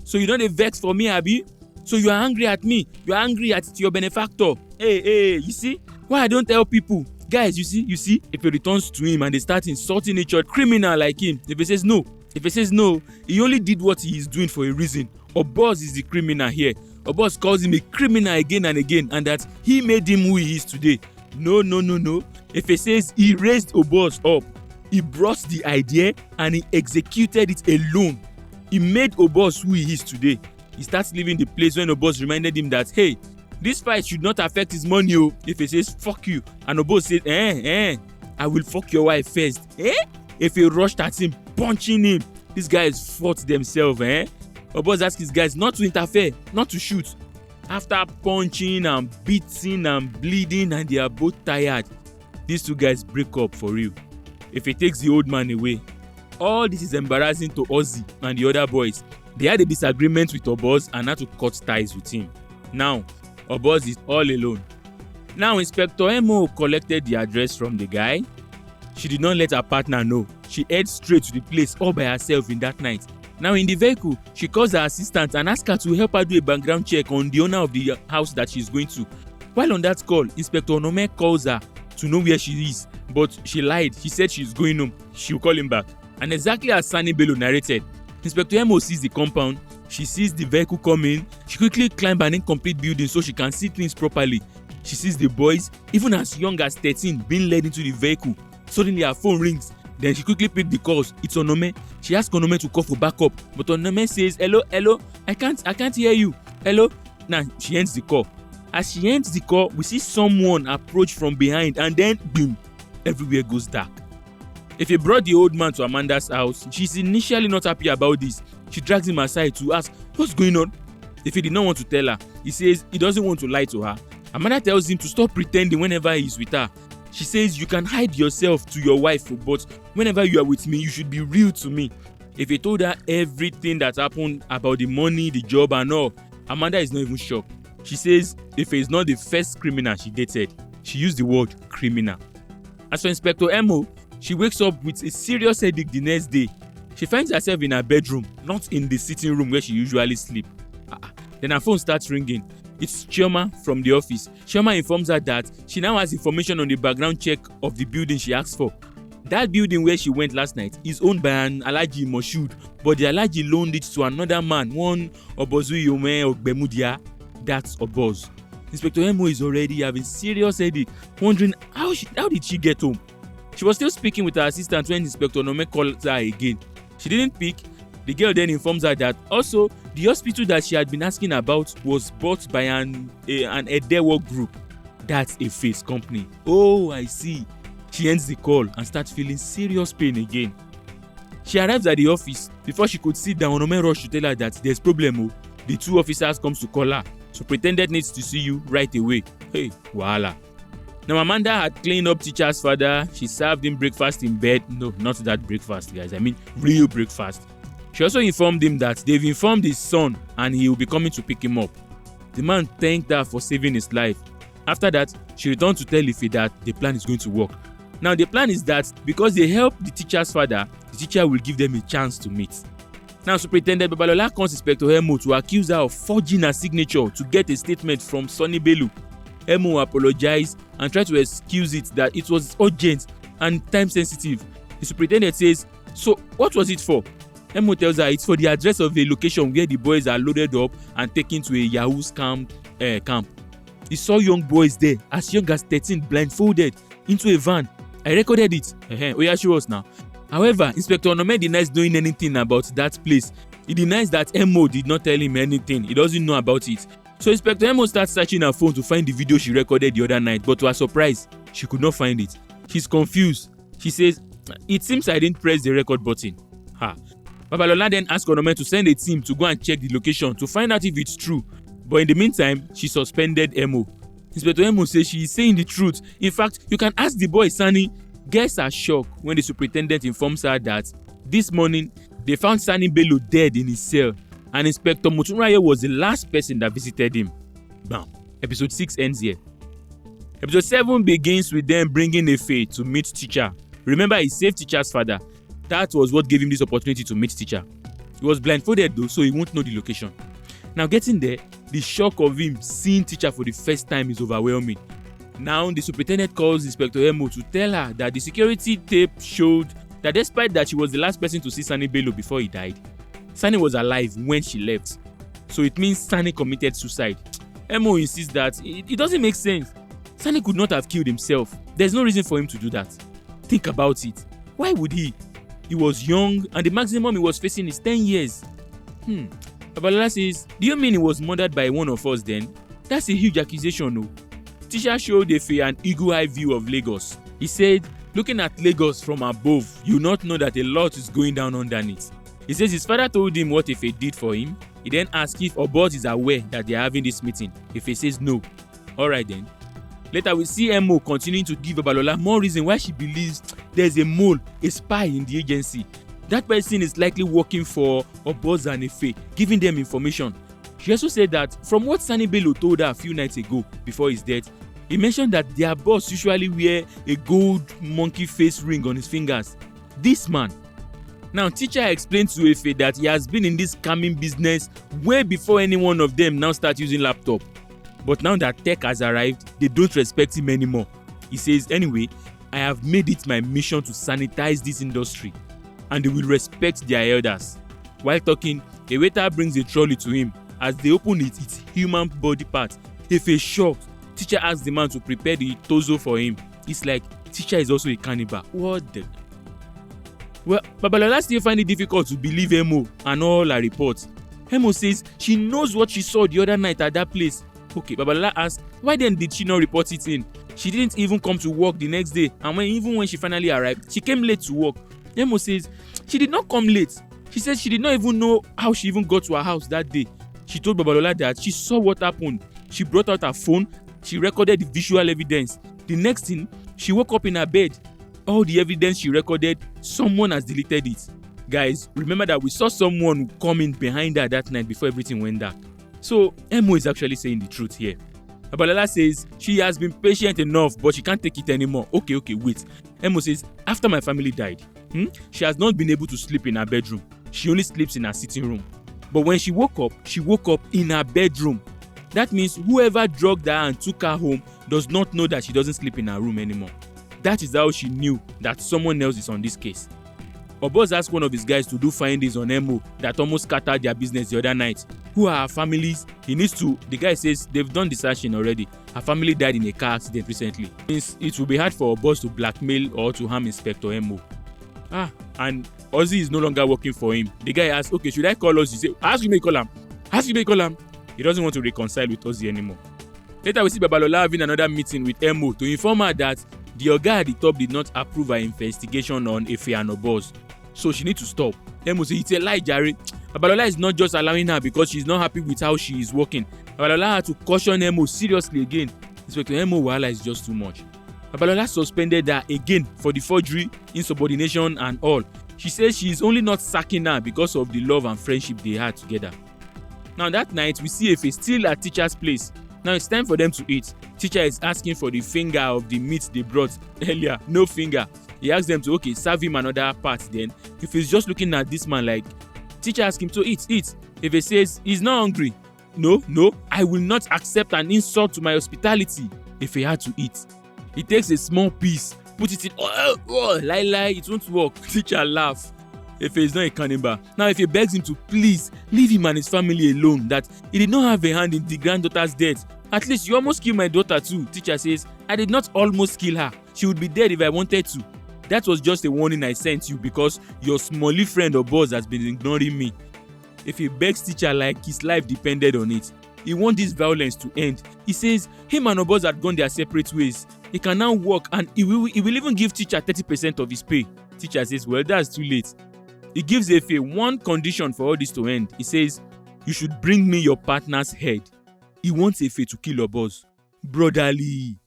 Speaker 3: so you don't vex for me, Abi? So you are angry at me? You are angry at your benefactor? Hey, you see? Why I don't tell people? Guys, you see? If he returns to him and they start insulting each other, criminal like him, if he says no, he only did what he is doing for a reason. Oboz is the criminal here. Oboz calls him a criminal again and again, and that he made him who he is today. No. If he says he raised Oboz up, he brought the idea and he executed it alone. He made Oboz who he is today. He starts leaving the place when Oboz reminded him that, hey, this fight should not affect his money. If he says, fuck you, and Oboz says, I will fuck your wife first. If he rushed at him, punching him. These guys fought themselves, Obos asked his guys not to interfere, not to shoot. After punching and beating and bleeding and they are both tired, these two guys break up for real. If he takes the old man away, all this is embarrassing to Ozzy and the other boys. They had a disagreement with Obos and had to cut ties with him. Now, Obos is all alone. Now, Inspector Emo collected the address from the guy. She did not let her partner know. She headed straight to the place all by herself in that night. Now, in the vehicle, she calls her assistant and asks her to help her do a background check on the owner of the house that she's going to. While on that call, Inspector Onome calls her to know where she is, but she lied. She said she's going home. She'll call him back. And exactly as Sani Bello narrated, Inspector Emo sees the compound. She sees the vehicle coming. She quickly climbs an incomplete building so she can see things properly. She sees the boys, even as young as 13, being led into the vehicle. Suddenly her phone rings. Then she quickly picks the calls. It's Onome. She asks Onome to call for backup, but Onome says, hello, I can't hear you. Hello. Now she ends the call. As she ends the call, we see someone approach from behind, and then boom, everywhere goes dark. If he brought the old man to Amanda's house, she's initially not happy about this. She drags him aside to ask, what's going on? If he did not want to tell her, he says he doesn't want to lie to her. Amanda tells him to stop pretending whenever he's with her. She says you can hide yourself to your wife, but whenever you are with me, you should be real to me. If he told her everything that happened about the money, the job and all, Amanda is not even shocked. She says if he is not the first criminal she dated, she used the word criminal. As for Inspector Emo, she wakes up with a serious headache the next day. She finds herself in her bedroom, not in the sitting room where she usually sleeps. Then her phone starts ringing. It's Chioma from the office. Chioma informs her that she now has information on the background check of the building she asked for. That building where she went last night is owned by an Alhaji Moshood, but the Alhaji loaned it to another man, one Obozuyome Ogbemudia. That's Oboz. Inspector Emo is already having serious headache, wondering how did she get home. She was still speaking with her assistant when Inspector Nome called her again. She didn't pick. The girl then informs her that also the hospital that she had been asking about was bought by an Edewo group. That's a face company. Oh, I see. She ends the call and starts feeling serious pain again. She arrives at the office. Before she could sit down, Onome rushed to tell her that there's problem. The two officers comes to call her. Superintendent needs to see you right away. Hey, wahala. Now Amanda had cleaned up teacher's father. She served him breakfast in bed. No, not that breakfast, guys. I mean real breakfast. She also informed him that they've informed his son and he will be coming to pick him up. The man thanked her for saving his life. After that, she returned to tell Ife that the plan is going to work. Now the plan is that because they helped the teacher's father, the teacher will give them a chance to meet. Now Superintendent Babalola calls Inspector Emo to accuse her of forging her signature to get a statement from Sonny Bello. Emo apologized and tried to excuse it that it was urgent and time sensitive. The superintendent says, so what was it for? Emo tells her it's for the address of a location where the boys are loaded up and taken to a Yahoo camp. He saw young boys there as young as 13 blindfolded into a van. I recorded it. Oya show us now. However, Inspector Onome denies knowing anything about that place. He denies that Emo did not tell him anything. He doesn't know about it. So Inspector Emo starts searching her phone to find the video she recorded the other night, but to her surprise, she could not find it. She's confused. She says, it seems I didn't press the record button. Babalola then asked Onome to send a team to go and check the location to find out if it's true. But in the meantime, she suspended Emo. Inspector Emo says she is saying the truth. In fact, you can ask the boy Sani. Guests are shocked when the superintendent informs her that this morning they found Sani Bello dead in his cell and Inspector Motunraye was the last person that visited him. Bam. Episode 6 ends here. Episode 7 begins with them bringing Efe to meet teacher. Remember, he saved teacher's father. That was what gave him this opportunity to meet teacher. He was blindfolded though, so he won't know the location. Now getting there, the shock of him seeing teacher for the first time is overwhelming. Now the superintendent calls Inspector Emo to tell her that the security tape showed that despite that she was the last person to see Sani Bello before he died, Sani was alive when she left. So it means Sani committed suicide. Emo insists that it doesn't make sense. Sani could not have killed himself. There's no reason for him to do that. Think about it. Why would he? He was young and the maximum he was facing is 10 years. Babalola says, do you mean he was murdered by one of us then? That's a huge accusation, no? Teacher showed Efe an eagle-eye view of Lagos. He said, Looking at Lagos from above, you not know that a lot is going down underneath. He says his father told him what Efe did for him. He then asked if Obos is aware that they are having this meeting. Efe says no. Alright then. Later we see Emo continuing to give Babalola more reason why she believes there's a mole, a spy in the agency. That person is likely working for Obos and Efe, giving them information. She also said that from what Sani Bello told her a few nights ago before his death, he mentioned that their boss usually wear a gold monkey face ring on his fingers. This man. Now, teacher explained to Efe that he has been in this scamming business way before any one of them now start using laptop. But now that tech has arrived, they don't respect him anymore. He says, anyway, I have made it my mission to sanitize this industry and they will respect their elders. While talking, a waiter brings a trolley to him. As they open it, it's human body part. Efe shocked. Teacher asks the man to prepare the torso for him. It's like, teacher is also a cannibal. What the? Well, Babalola still find it difficult to believe Emo and all her reports. Emo says she knows what she saw the other night at that place. Okay, Babalola asks, why then did she not report it in? She didn't even come to work the next day, and even when she finally arrived, she came late to work. Emo says she did not come late. She says she did not even know how she even got to her house that day. She told Babalola that she saw what happened. She brought out her phone. She recorded the visual evidence. The next thing, she woke up in her bed. All the evidence she recorded, someone has deleted it. Guys, remember that we saw someone coming behind her that night before everything went dark. So, Emo is actually saying the truth here. Babalola says she has been patient enough, but she can't take it anymore. Okay, wait. Emo says, after my family died, she has not been able to sleep in her bedroom. She only sleeps in her sitting room. But when she woke up in her bedroom. That means whoever drugged her and took her home does not know that she doesn't sleep in her room anymore. That is how she knew that someone else is on this case. Obos asked one of his guys to do findings on Emo that almost scattered their business the other night. Who are her families? The guy says they've done the searching already. Her family died in a car accident recently. Means it will be hard for Obos to blackmail or to harm Inspector Emo. And Ozzy is no longer working for him. The guy asks, okay, should I call Ozzy? He says, ask you may call him. He doesn't want to reconcile with Ozzy anymore. Later we see Babalola having another meeting with Emo to inform her that the Oga at the top did not approve her investigation on Efe and Obos. So she needs to stop. Emo says it's a lie, Jerry. Babalola is not just allowing her because she's not happy with how she is working. Babalola had to caution Emo seriously again. Inspector Emo wahala is just too much. Babalola suspended her again for the forgery, insubordination and all. She says she is only not sacking her because of the love and friendship they had together. Now that night, we see Efe still at teacher's place. Now it's time for them to eat. Teacher is asking for the finger of the meat they brought earlier. No finger. He asks them to, serve him another part then. If he's just looking at this man like, teacher asks him to eat. Efe says he's not hungry. No, I will not accept an insult to my hospitality. Efe had to eat. He takes a small piece, puts it in, lie, it won't work. Teacher laughs. Efe is not a cannibal. Now Efe begs him to please leave him and his family alone, that he did not have a hand in the granddaughter's death. At least you almost killed my daughter too. Teacher says, I did not almost kill her. She would be dead if I wanted to. That was just a warning I sent you because your smally friend or boss has been ignoring me. Efe begs teacher like his life depended on it. He wants this violence to end. He says him and Obos had gone their separate ways. He can now work and he will even give teacher 30% of his pay. Teacher says, well, that's too late. He gives Efe one condition for all this to end. He says, you should bring me your partner's head. He wants Efe to kill Obos. Brotherly.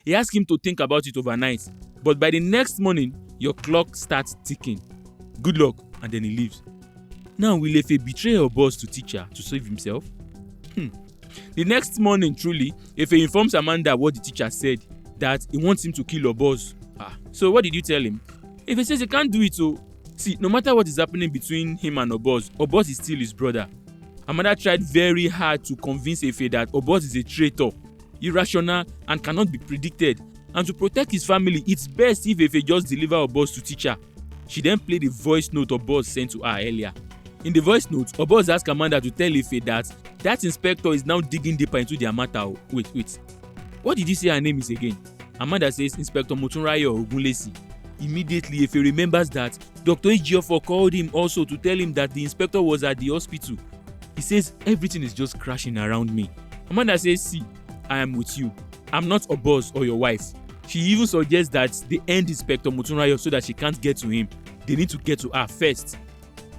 Speaker 3: He asks him to think about it overnight. But by the next morning, your clock starts ticking. Good luck. And then he leaves. Now will Efe betray Obos to teacher to save himself? The next morning, truly, Efe informs Amanda what the teacher said, that he wants him to kill Obos. So what did you tell him? Efe says he can't do it, so see, no matter what is happening between him and Obos is still his brother. Amanda tried very hard to convince Efe that Obos is a traitor, irrational and cannot be predicted. And to protect his family, it's best if Efe just deliver Obos to teacher. She then played the voice note Obos sent to her earlier. In the voice note, Obos asked Amanda to tell Efe that inspector is now digging deeper into their matter. Wait. What did you say her name is again? Amanda says Inspector Motunrayo Ogunlesi. Immediately, Efe remembers that Dr. Ejiofor called him also to tell him that the inspector was at the hospital. He says everything is just crashing around me. Amanda says, see, I am with you. I'm not Obos or your wife. She even suggests that they end Inspector Motunrayo so that she can't get to him. They need to get to her first.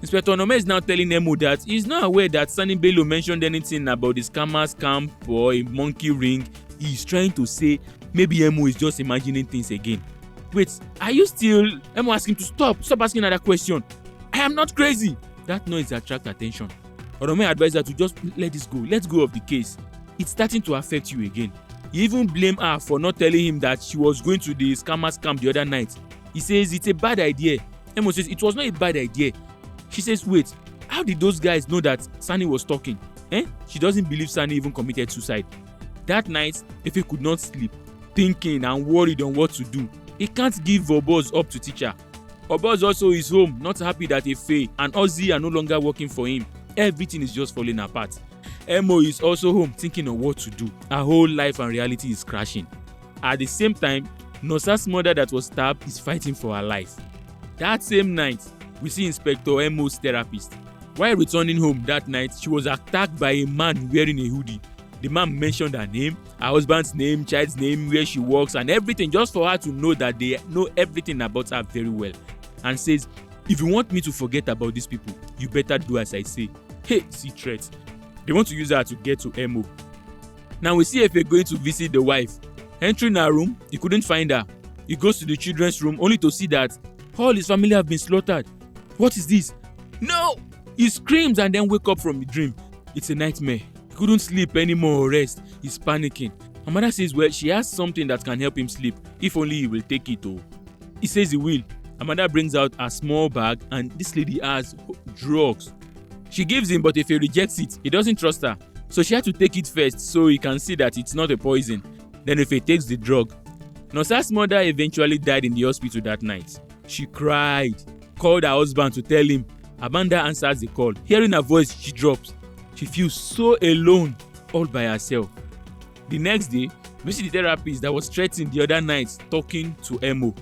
Speaker 3: Inspector Onome is now telling Emo that he's not aware that Sani Bello mentioned anything about the scammer's camp or a monkey ring. He's trying to say maybe Emo is just imagining things again. Wait, are you still? Emo asks him to stop asking another question. I am not crazy. That noise attracts attention. Onome advised her to just let go of the case. It's starting to affect you again. He even blamed her for not telling him that she was going to the scammer's camp the other night. He says it's a bad idea. Emo says it was not a bad idea. She says, wait, how did those guys know that Sani was talking? She doesn't believe Sani even committed suicide. That night, Efe could not sleep, thinking and worried on what to do. He can't give Obos up to teacher. Obos also is home, not happy that Efe and Ozzy are no longer working for him. Everything is just falling apart. Emo is also home thinking of what to do. Her whole life and reality is crashing. At the same time, Nosa's mother that was stabbed is fighting for her life. That same night, we see Inspector Emo's therapist. While returning home that night, she was attacked by a man wearing a hoodie. The man mentioned her name, her husband's name, child's name, where she works, and everything just for her to know that they know everything about her very well. And says, if you want me to forget about these people, you better do as I say. Hey, see threats. They want to use her to get to Emo. Now we see Efe going to visit the wife. Entering her room, he couldn't find her. He goes to the children's room only to see that all his family have been slaughtered. What is this? No! He screams and then wakes up from the dream. It's a nightmare. He couldn't sleep anymore or rest. He's panicking. Amanda says, well, she has something that can help him sleep. If only he will take it. Oh. He says he will. Amanda brings out a small bag and this lady has drugs. She gives him, but if he rejects it, he doesn't trust her. So she had to take it first so he can see that it's not a poison. Then if he takes the drug. Nosa's mother eventually died in the hospital that night. She cried, called her husband to tell him. Amanda answers the call. Hearing her voice, she drops. She feels so alone, all by herself. The next day, we see the therapist that was threatened the other night talking to Emo.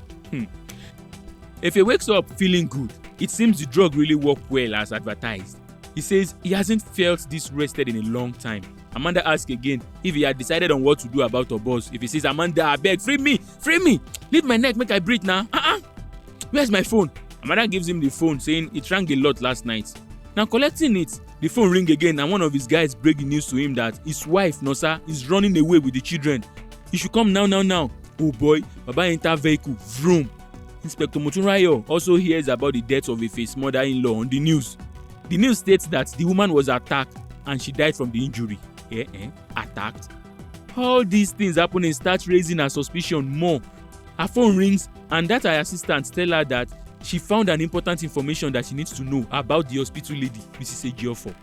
Speaker 3: If he wakes up feeling good, it seems the drug really worked well as advertised. He says he hasn't felt this rested in a long time. Amanda asks again if he had decided on what to do about her boss. If he says, Amanda, I beg, free me, leave my neck, make I breathe now. Where's my phone? Amanda gives him the phone, saying it rang a lot last night. Now collecting it, the phone ring again and one of his guys break the news to him that his wife, Nosa, is running away with the children. He should come now. Oh boy, Baba enter vehicle, vroom. Inspector Motunrayo also hears about the death of Efe's mother-in-law on the news. The news states that the woman was attacked and she died from the injury. Attacked? All these things happening starts raising her suspicion more. Her phone rings and that her assistant tell her that she found an important information that she needs to know about the hospital lady, Mrs. Ejiofor.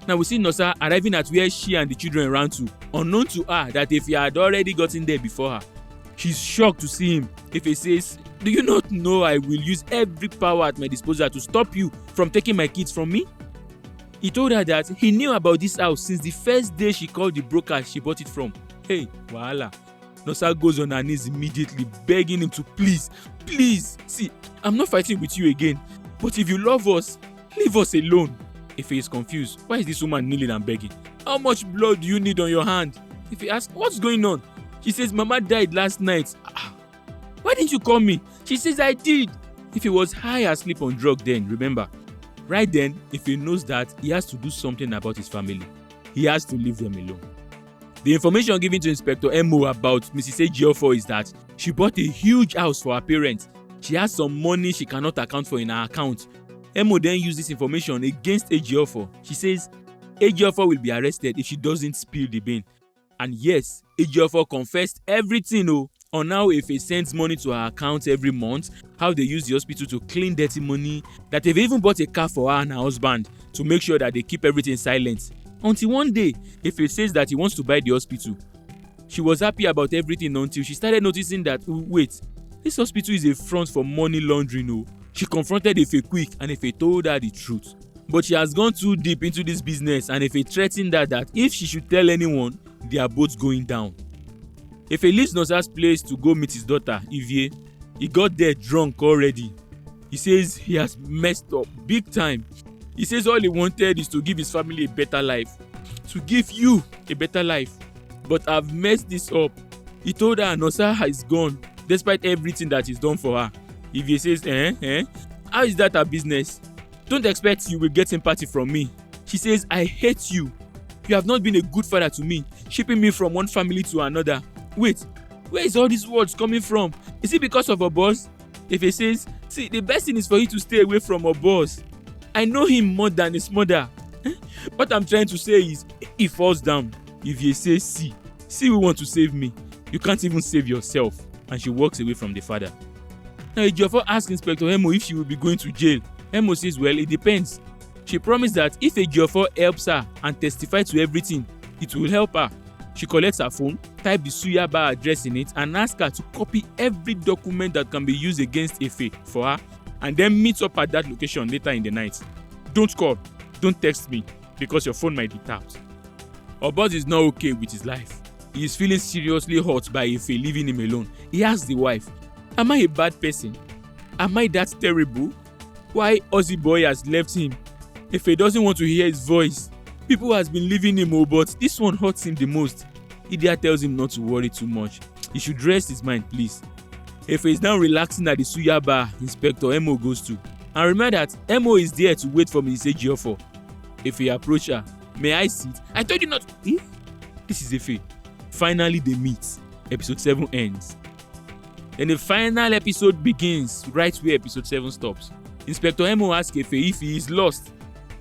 Speaker 3: Now we see Nosa arriving at where she and the children ran to, unknown to her that Efe had already gotten there before her. She's shocked to see him. Efe says, do you not know I will use every power at my disposal to stop you from taking my kids from me? He told her that he knew about this house since the first day she called the broker she bought it from. Hey, wahala. Nosa goes on her knees immediately, begging him to please, see, I'm not fighting with you again, but if you love us, leave us alone. Efe is confused. Why is this woman kneeling and begging? How much blood do you need on your hand? Efe asks, what's going on? She says, Mama died last night. Why didn't you call me? She says, I did. Efe was high asleep on drug then, remember? Right then, Efe knows that he has to do something about his family. He has to leave them alone. The information given to Inspector Emo about Mrs. Ejiofor is that she bought a huge house for her parents. She has some money she cannot account for in her account. Emo then used this information against Ejiofor. She says Ejiofor will be arrested if she doesn't spill the bean. And yes, Ejiofor confessed everything on how Efe sends money to her account every month, how they use the hospital to clean dirty money, that they've even bought a car for her and her husband to make sure that they keep everything silent. Until one day, Efe says that he wants to buy the hospital. She was happy about everything until she started noticing that, wait, this hospital is a front for money laundering. She confronted Efe quick and Efe told her the truth. But she has gone too deep into this business and Efe threatened her that if she should tell anyone, they are both going down. Efe leaves Nosa's place to go meet his daughter, Ivie. He got there drunk already. He says he has messed up big time. He says all he wanted is to give his family a better life. To give you a better life. But I've messed this up. He told her Nosa is gone, despite everything that he's done for her. If says, how is that her business? Don't expect you will get sympathy from me. She says, I hate you. You have not been a good father to me, shipping me from one family to another. Wait, where is all these words coming from? Is it because of a boss? Ife says, see, the best thing is for you to stay away from a boss. I know him more than his mother. What I'm trying to say is, he falls down. If says, see will want to save me. You can't even save yourself. And she walks away from the father. Now, Ejiofor asks Inspector Emo if she will be going to jail. Emo says, well, it depends. She promised that if Ejiofor helps her and testifies to everything, it will help her. She collects her phone, types the Suya bar address in it, and asks her to copy every document that can be used against Efe for her, and then meets up at that location later in the night. Don't call, don't text me, because your phone might be tapped. Obos is not okay with his life. He is feeling seriously hurt by Efe leaving him alone. He asks the wife, am I a bad person? Am I that terrible? Why Ozzy boy has left him? Efe doesn't want to hear his voice. People has been leaving him, but this one hurts him the most. Idia tells him not to worry too much. He should rest his mind, please. Efe is now relaxing at the Suya bar Inspector Emo goes to. And remember that Emo is there to wait for Mrs. Ejiofor. Efe approach her. May I sit? I told you not. This is Efe. Finally they meet. Episode 7 ends. Then the final episode begins right where episode 7 stops. Inspector Emo asks Efe if he is lost.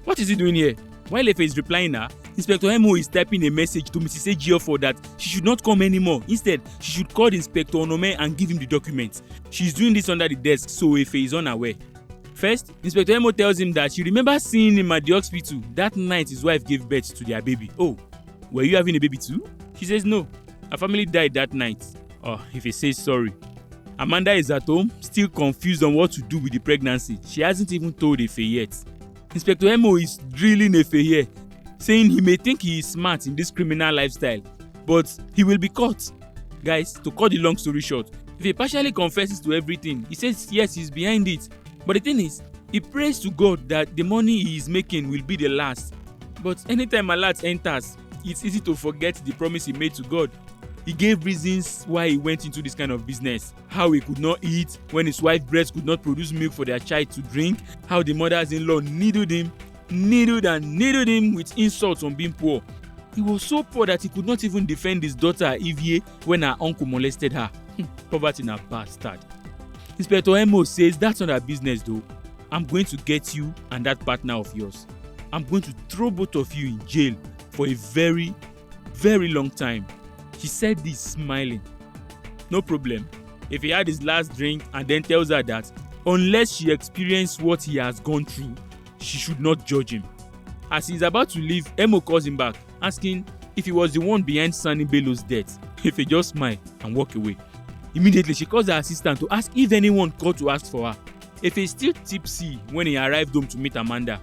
Speaker 3: What is he doing here? While Efe is replying her, Inspector Emo is typing a message to Mrs. Ejiofor that she should not come anymore. Instead, she should call Inspector Onome and give him the documents. She's doing this under the desk, so Efe is unaware. First, Inspector Emo tells him that she remembers seeing him at the hospital that night his wife gave birth to their baby. Oh, were you having a baby too? She says no. Her family died that night. Oh, Efe says sorry. Amanda is at home, still confused on what to do with the pregnancy. She hasn't even told Efe yet. Inspector Emo is drilling Efe here, saying he may think he is smart in this criminal lifestyle, but he will be caught. Guys, to cut the long story short, Efe partially confesses to everything. He says yes, he's behind it. But the thing is, he prays to God that the money he is making will be the last. But anytime alert enters, it's easy to forget the promise he made to God. He gave reasons why he went into this kind of business. How he could not eat when his wife's breast could not produce milk for their child to drink. How the mothers-in-law needled him with insults on being poor. He was so poor that he could not even defend his daughter Ivie when her uncle molested her. Poverty in a bastard. Inspector Emo says that's not her business though. I'm going to get you and that partner of yours. I'm going to throw both of you in jail for a very, very long time. She said this smiling. No problem. If he had his last drink and then tells her that unless she experienced what he has gone through, she should not judge him. As he is about to leave, Emo calls him back, asking if he was the one behind Sunny Bello's death. If he just smiled and walk away. Immediately, she calls her assistant to ask if anyone called to ask for her. If he's still tipsy when he arrived home to meet Amanda.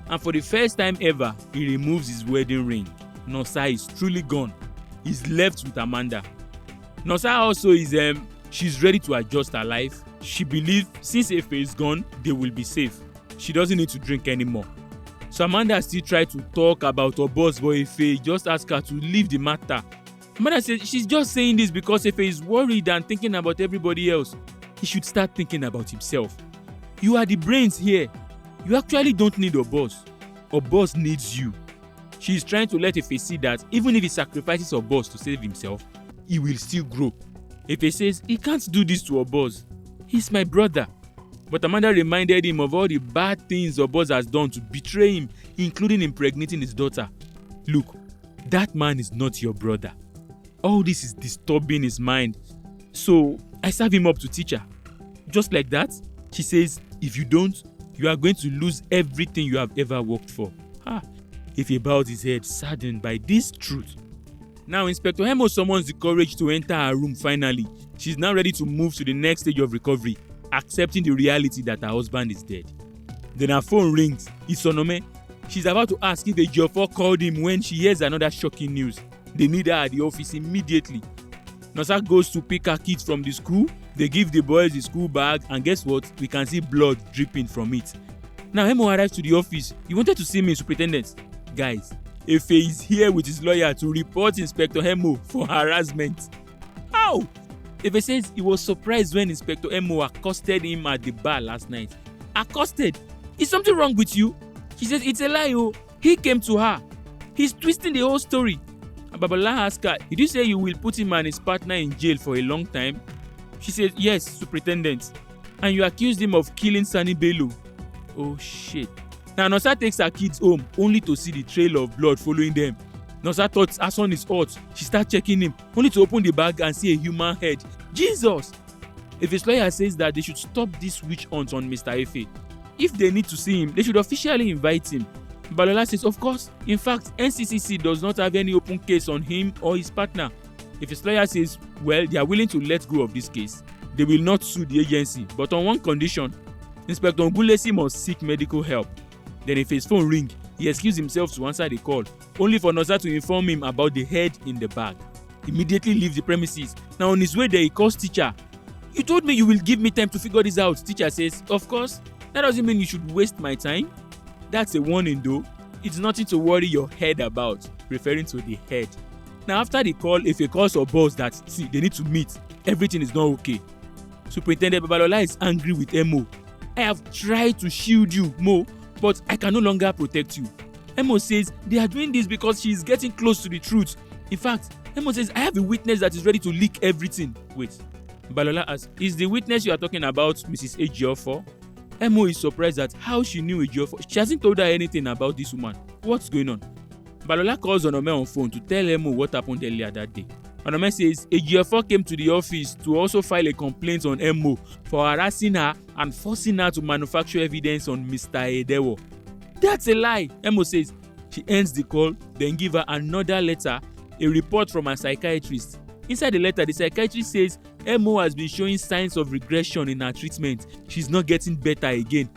Speaker 3: And for the first time ever, he removes his wedding ring. Nosa is truly gone. He's left with Amanda. Nosa also is she's ready to adjust her life. She believes since Efe is gone, they will be safe. She doesn't need to drink anymore. So Amanda still tried to talk about her boss, but Efe just asked her to leave the matter. Amanda said she's just saying this because Efe is worried and thinking about everybody else. He should start thinking about himself. You are the brains here. You actually don't need a boss. A boss needs you. She is trying to let Efe see that even if he sacrifices her boss to save himself, he will still grow. Efe says he can't do this to her boss. He's my brother. But Amanda reminded him of all the bad things her boss has done to betray him, including impregnating his daughter. Look, that man is not your brother. All this is disturbing his mind. So I serve him up to teach her. Just like that, she says, if you don't, you are going to lose everything you have ever worked for. If he bowed his head, saddened by this truth. Now, Inspector Hemo summons the courage to enter her room finally. She's now ready to move to the next stage of recovery, accepting the reality that her husband is dead. Then her phone rings. It's Onome. She's about to ask if Ejiofor called him when she hears another shocking news. They need her at the office immediately. Nosa goes to pick her kids from the school. They give the boys the school bag, and guess what? We can see blood dripping from it. Now Hemo arrives to the office. He wanted to see me, Superintendent. Guys, Efe is here with his lawyer to report Inspector Hemo for harassment. How? Efe says he was surprised when Inspector Emo accosted him at the bar last night. Accosted? Is something wrong with you? She says it's a lie. Oh, he came to her. He's twisting the whole story. Babalola asked her, did you say you will put him and his partner in jail for a long time? She said, yes, Superintendent. And you accused him of killing Sani Bello. Oh shit. Now Nosa takes her kids home only to see the trail of blood following them. Nosa thought her son is hot. She starts checking him only to open the bag and see a human head. Jesus! Efe's lawyer says that they should stop this witch hunt on Mr. Efe. If they need to see him, they should officially invite him. Babalola says, of course. In fact, NCCC does not have any open case on him or his partner. Efe's lawyer says, well, they are willing to let go of this case. They will not sue the agency, but on one condition. Inspector Ngulesi must seek medical help. Then Efe's phone ring. He excused himself to answer the call, only for Nosa to inform him about the head in the bag. Immediately leaves the premises. Now on his way there, he calls teacher. You told me you will give me time to figure this out. Teacher says, of course. That doesn't mean you should waste my time. That's a warning though. It's nothing to worry your head about, referring to the head. Now after the call, Efe calls her boss that, see, they need to meet. Everything is not okay. Superintendent Babalola is angry with Emo. I have tried to shield you, Mo, but I can no longer protect you. Emo says they are doing this because she is getting close to the truth. In fact, Emo says I have a witness that is ready to leak everything. Wait, Babalola asks, is the witness you are talking about Mrs. Ejiofor? Emo is surprised at how she knew Ejiofor. She hasn't told her anything about this woman. What's going on? Babalola calls Onome on phone to tell Emo what happened earlier that day. Onome says Ejiofor came to the office to also file a complaint on Emo for harassing her and forcing her to manufacture evidence on Mr. Edewo. That's a lie, Emo says. She ends the call, then give her another letter, a report from a psychiatrist. Inside the letter, the psychiatrist says Emo has been showing signs of regression in her treatment. She's not getting better again.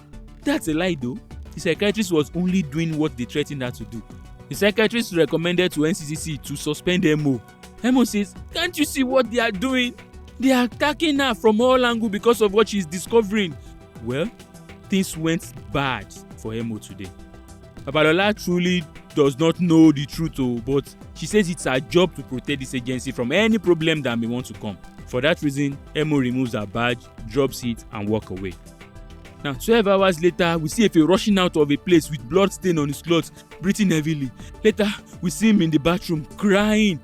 Speaker 3: That's a lie though. The psychiatrist was only doing what they threatened her to do. The psychiatrist recommended to NCCC to suspend Emo. Emo says, can't you see what they are doing? They are attacking her from all angles because of what she's discovering. Well, things went bad for Emo today. Babalola truly does not know the truth, but she says it's her job to protect this agency from any problem that may want to come. For that reason, Emo removes her badge, drops it, and walks away. Now, 12 hours later, we see Efe rushing out of a place with blood stain on his clothes, breathing heavily. Later, we see him in the bathroom, crying,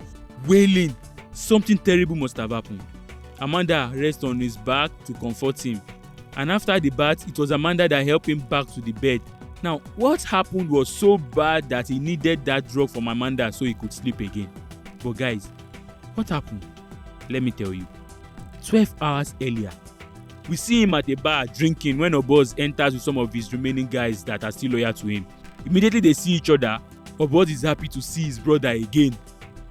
Speaker 3: wailing. Something terrible must have happened. Amanda rests on his back to comfort him. And after the bath, it was Amanda that helped him back to the bed. Now, what happened was so bad that he needed that drug from Amanda so he could sleep again. But guys, what happened? Let me tell you. 12 hours earlier, we see him at a bar drinking when Obos enters with some of his remaining guys that are still loyal to him. Immediately they see each other, Obos is happy to see his brother again.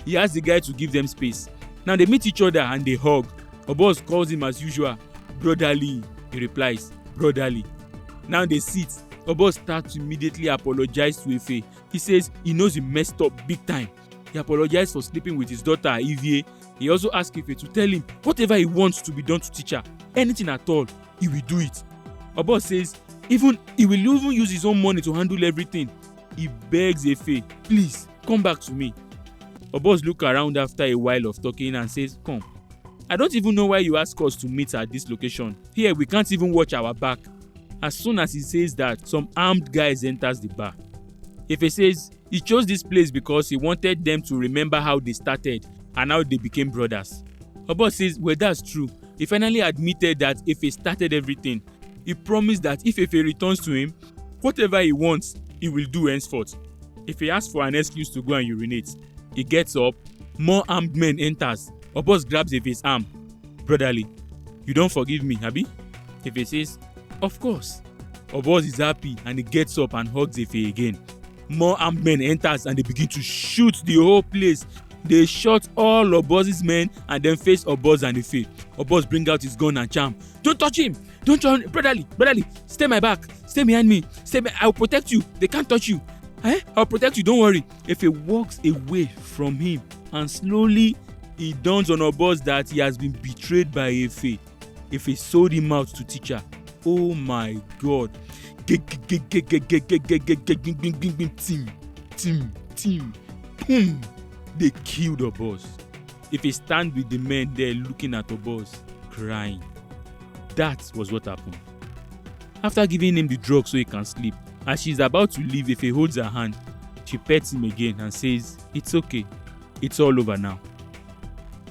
Speaker 3: He asks the guy to give them space. Now they meet each other and they hug. Obos calls him as usual, brotherly. He replies, brotherly. Now they sit. Obos starts to immediately apologize to Efe. He says he knows he messed up big time. He apologized for sleeping with his daughter Evie. He also asked Efe to tell him whatever he wants to be done to teach her, anything at all, he will do it. Obos says he will even use his own money to handle everything. He begs Efe, please come back to me. Obos looks around after a while of talking and says, come. I don't even know why you ask us to meet at this location. Here we can't even watch our back. As soon as he says that, some armed guys enters the bar. Efe says he chose this place because he wanted them to remember how they started and how they became brothers. Obos says, well, that's true. He finally admitted that Efe started everything. He promised that if Efe returns to him, whatever he wants, he will do henceforth. Efe asks for an excuse to go and urinate. He gets up. More armed men enters. Obos grabs Efe's arm. Brotherly, you don't forgive me, Abi? Efe says, of course. Obos is happy and he gets up and hugs Efe again. More armed men enters and they begin to shoot the whole place. They shot all Obos's men and then face Obos and Efe. Obos bring out his gun and charm. Don't touch him! Don't touch him! Brotherly, stay my back. Stay behind me. I'll protect you. They can't touch you. I'll protect you, don't worry. Efe walks away from him and slowly it dawns on Obos that he has been betrayed by Efe. Efe sold him out to teacher. Oh my God. Team. Boom. They killed Obos. Ife stand with the men there looking at Obos, crying. That was what happened. After giving him the drug so he can sleep, as she's about to leave, Ife holds her hand. She pets him again and says, "It's okay. It's all over now."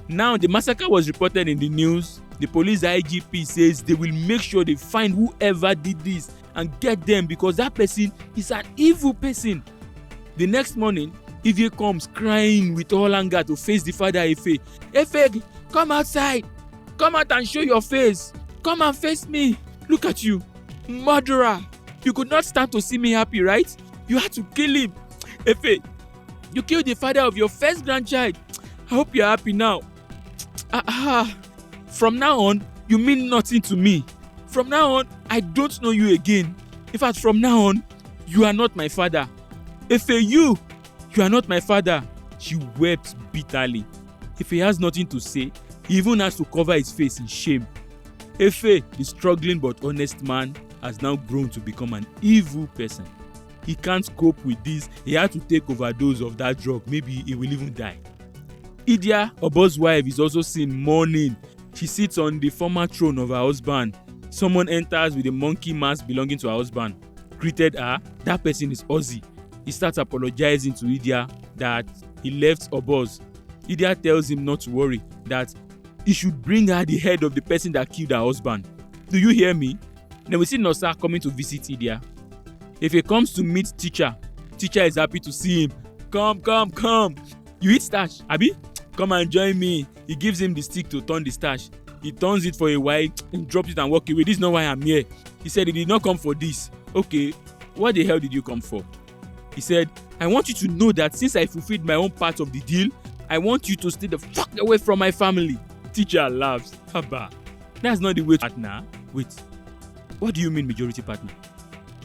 Speaker 3: Now, the massacre was reported in the news. The police IGP says they will make sure they find whoever did this and get them because that person is an evil person. The next morning, Ife comes crying with all anger to face the father Ife. "Ife, come outside. Come out and show your face. Come and face me. Look at you. Murderer. You could not stand to see me happy, right? You had to kill him. Ife, you killed the father of your first grandchild. I hope you're happy now. From now on, you mean nothing to me. From now on, I don't know you again. In fact, from now on, you are not my father. Ife, you are not my father." She wept bitterly. Ife has nothing to say. He even has to cover his face in shame. Ife, the struggling but honest man, has now grown to become an evil person. He can't cope with this. He had to take overdose of that drug. Maybe he will even die. Idia, Obo's wife, is also seen mourning. She sits on the former throne of her husband. Someone enters with a monkey mask belonging to her husband. Greeted her. That person is Ozzy. He starts apologizing to Idia that he left Obo's. Idia tells him not to worry, that he should bring her the head of the person that killed her husband. Do you hear me? Then we see Nosa coming to visit Idia. If he comes to meet teacher is happy to see him. Come. You eat starch, Abi? Come and join me. He gives him the stick to turn the starch. He turns it for a while and drops it and walks away. "This is not why I'm here." He said he did not come for this. "Okay, what the hell did you come for?" He said, "I want you to know that since I fulfilled my own part of the deal, I want you to stay the fuck away from my family." Teacher laughs. Haba. That's not the way to partner. Wait. What do you mean majority partner?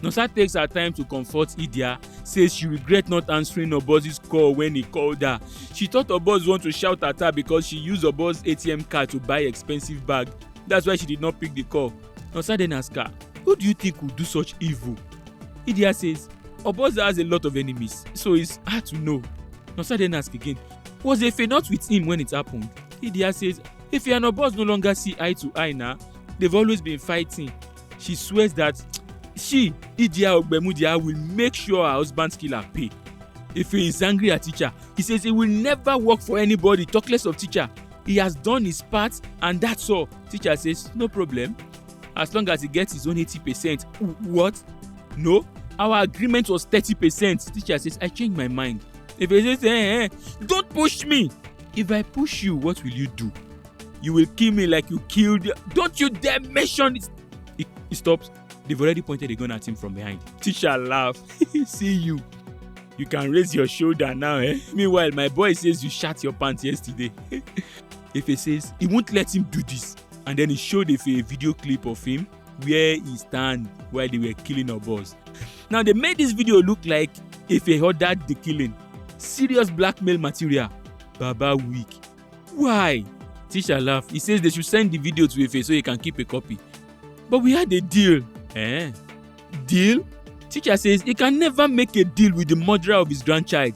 Speaker 3: Nosa takes her time to comfort Idia, says she regrets not answering Oboz's call when he called her. She thought Oboz want to shout at her because she used Oboz's ATM card to buy expensive bag. That's why she did not pick the call. Nosa then asks her, "Who do you think would do such evil?" Idia says, "Oboz has a lot of enemies, so it's hard to know." Nosa then asks again, "Was Efe not with him when it happened?" Idia says, "Efe and Oboz no longer see eye to eye now. They've always been fighting." She swears that she, Idia Ogbemudia, will make sure her husband's killer pay. If he is angry at teacher, he says he will never work for anybody, talk less of teacher. He has done his part and that's all. Teacher says, "No problem. As long as he gets his own 80%. What? No, our agreement was 30%. Teacher says, "I changed my mind." If he says, "Don't push me." If I push you, what will you do? You will kill me like you killed. Don't you dare mention it. He stops. They've already pointed a gun at him from behind. Teacher laughs. "See you. You can raise your shoulder now, eh? Meanwhile, my boy says you shat your pants yesterday." Efe says he won't let him do this. And then he showed Efe a video clip of him where he stand while they were killing our boss. Now they made this video look like Efe ordered the killing. Serious blackmail material. Baba weak. Why? Teacher laughed. He says they should send the video to Efe so he can keep a copy. But we had a deal. Deal? Teacher says he can never make a deal with the murderer of his grandchild.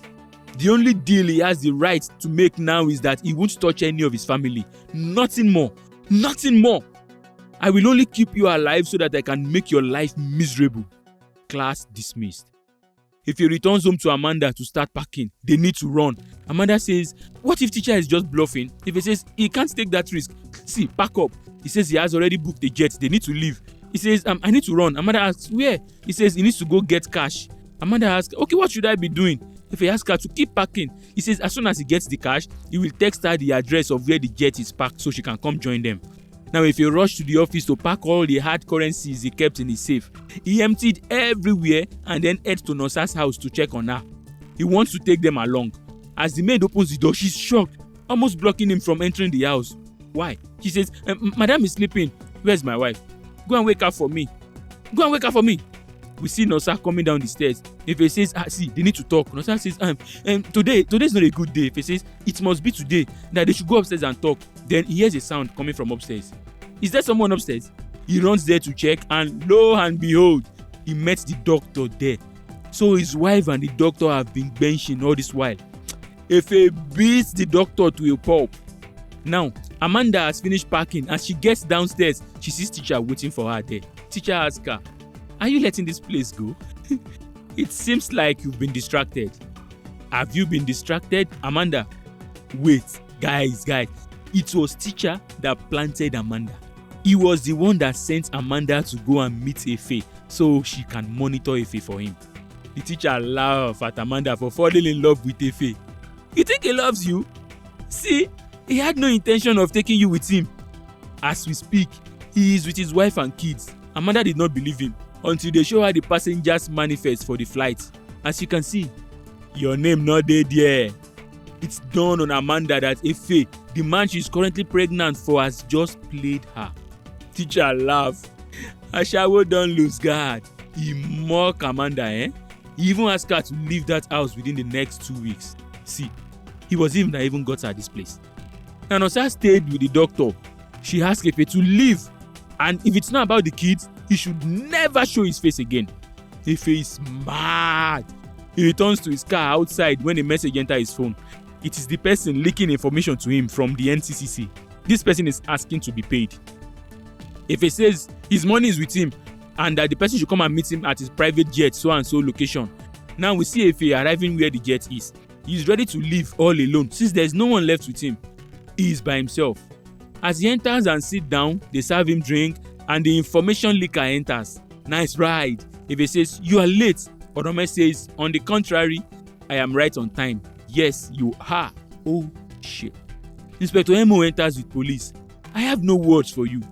Speaker 3: The only deal he has the right to make now is that he won't touch any of his family. Nothing more. Nothing more. I will only keep you alive so that I can make your life miserable. Class dismissed. If he returns home to Amanda to start packing, they need to run. Amanda says, "What if teacher is just bluffing?" If he says, "He can't take that risk. See, pack up." He says he has already booked a jet. They need to leave. He says, "I need to run." Amanda asks, "Where?" He says he needs to go get cash. Amanda asks, "Okay, what should I be doing?" If he asks her to keep packing, he says as soon as he gets the cash, he will text her the address of where the jet is parked so she can come join them. Now, if he rushed to the office to pack all the hard currencies he kept in his safe, he emptied everywhere and then heads to Nosa's house to check on her. He wants to take them along. As the maid opens the door, she's shocked, almost blocking him from entering the house. Why? She says, "Madam is sleeping. Where's my wife? Go and wake her for me. Go and wake her for me." We see Nosa coming down the stairs. If he says, "See, they need to talk." Nosa says, today's not a good day." If he says, "It must be today, that they should go upstairs and talk." Then he hears a sound coming from upstairs. Is there someone upstairs? He runs there to check, and lo and behold, he met the doctor there. So his wife and the doctor have been benching all this while. If he beats the doctor to a pulp, Now, Amanda has finished packing. As she gets downstairs, she sees teacher waiting for her there. Teacher asks her, "Are you letting this place go?" "It seems like you've been distracted." "Have you been distracted, Amanda?" Wait, guys, it was teacher that planted Amanda. He was the one that sent Amanda to go and meet Efe so she can monitor Efe for him. The teacher laughed at Amanda for falling in love with Efe. "You think he loves you? See, he had no intention of taking you with him." As we speak, he is with his wife and kids. Amanda did not believe him until they show her the passengers manifest for the flight. As you can see, your name not there. It's dawned on Amanda that Efe, the man she is currently pregnant for, has just played her. Teacher laughed. Ashawo don't lose guard. He mocked Amanda, He even asked her to leave that house within the next 2 weeks. See, he was him that even got her this place. And Osa stayed with the doctor. She asked Efe to leave. And if it's not about the kids, he should never show his face again. Efe is mad. He returns to his car outside when a message enters his phone. It is the person leaking information to him from the NCCC. This person is asking to be paid. Efe says his money is with him and that the person should come and meet him at his private jet so and so location. Now we see Efe arriving where the jet is. He is ready to leave all alone since there is no one left with him. He is by himself. As he enters and sits down, they serve him drink and the information leaker enters. "Nice ride." Efe says, "You are late." Onome says, "On the contrary, I am right on time." "Yes, you are." Oh shit. Inspector Emo enters with police. "I have no words for you."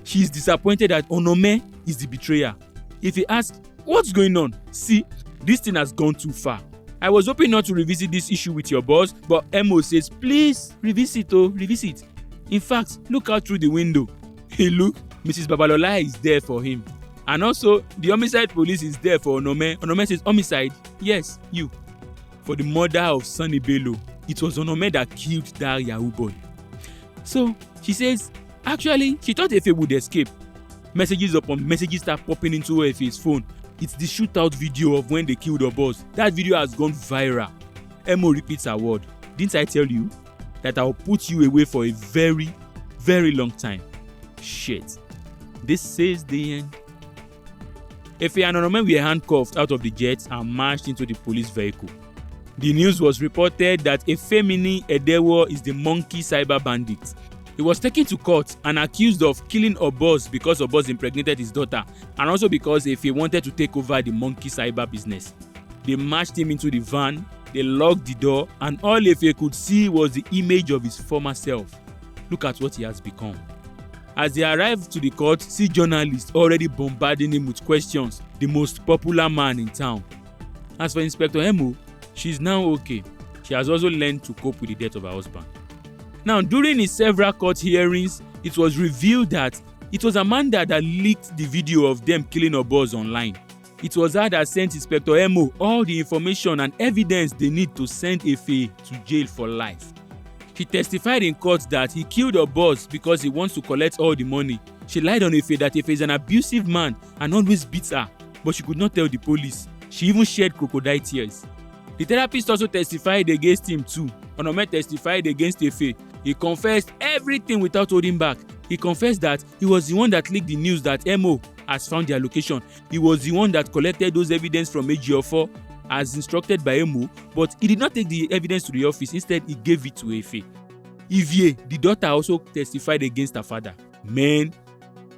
Speaker 3: She is disappointed that Onome is the betrayer. If he asks, "What's going on?" "See, this thing has gone too far. I was hoping not to revisit this issue with your boss, but Emo says, please revisit. In fact, look out through the window." He looked, Mrs. Babalola is there for him. And also, the homicide police is there for Onome. Onome says, "Homicide? Yes, you." For the murder of Sonny Bello, it was Onome that killed that Yahoo boy. So, she says, actually, she thought Efe would escape. Messages upon messages start popping into Efe's phone. It's the shootout video of when they killed her boss. That video has gone viral. Emo repeats her word. "Didn't I tell you that I'll put you away for a very, very long time?" Shit. This is the end. Efe and Onome were handcuffed out of the jet and marched into the police vehicle. The news was reported that Efemini Edewo is the monkey cyber bandit. He was taken to court and accused of killing Obos because Obos impregnated his daughter and also because Efe wanted to take over the monkey cyber business. They marched him into the van, they locked the door, and all Efe could see was the image of his former self. Look at what he has become. As they arrived to the court, see journalists already bombarding him with questions, the most popular man in town. As for Inspector Emo, she is now okay. She has also learned to cope with the death of her husband. Now, during his several court hearings, it was revealed that it was Amanda that leaked the video of them killing Obos online. It was her that sent Inspector Emo all the information and evidence they need to send Efe to jail for life. She testified in court that he killed Obos because he wants to collect all the money. She lied on Efe that Efe is an abusive man and always beats her, but she could not tell the police. She even shed crocodile tears. The therapist also testified against him too. Onome testified against Efe. He confessed everything without holding back. He confessed that he was the one that leaked the news that Emo has found their location. He was the one that collected those evidence from AGO4 as instructed by Emo, but he did not take the evidence to the office. Instead, he gave it to Efe. Ivie, the daughter, also testified against her father. Man,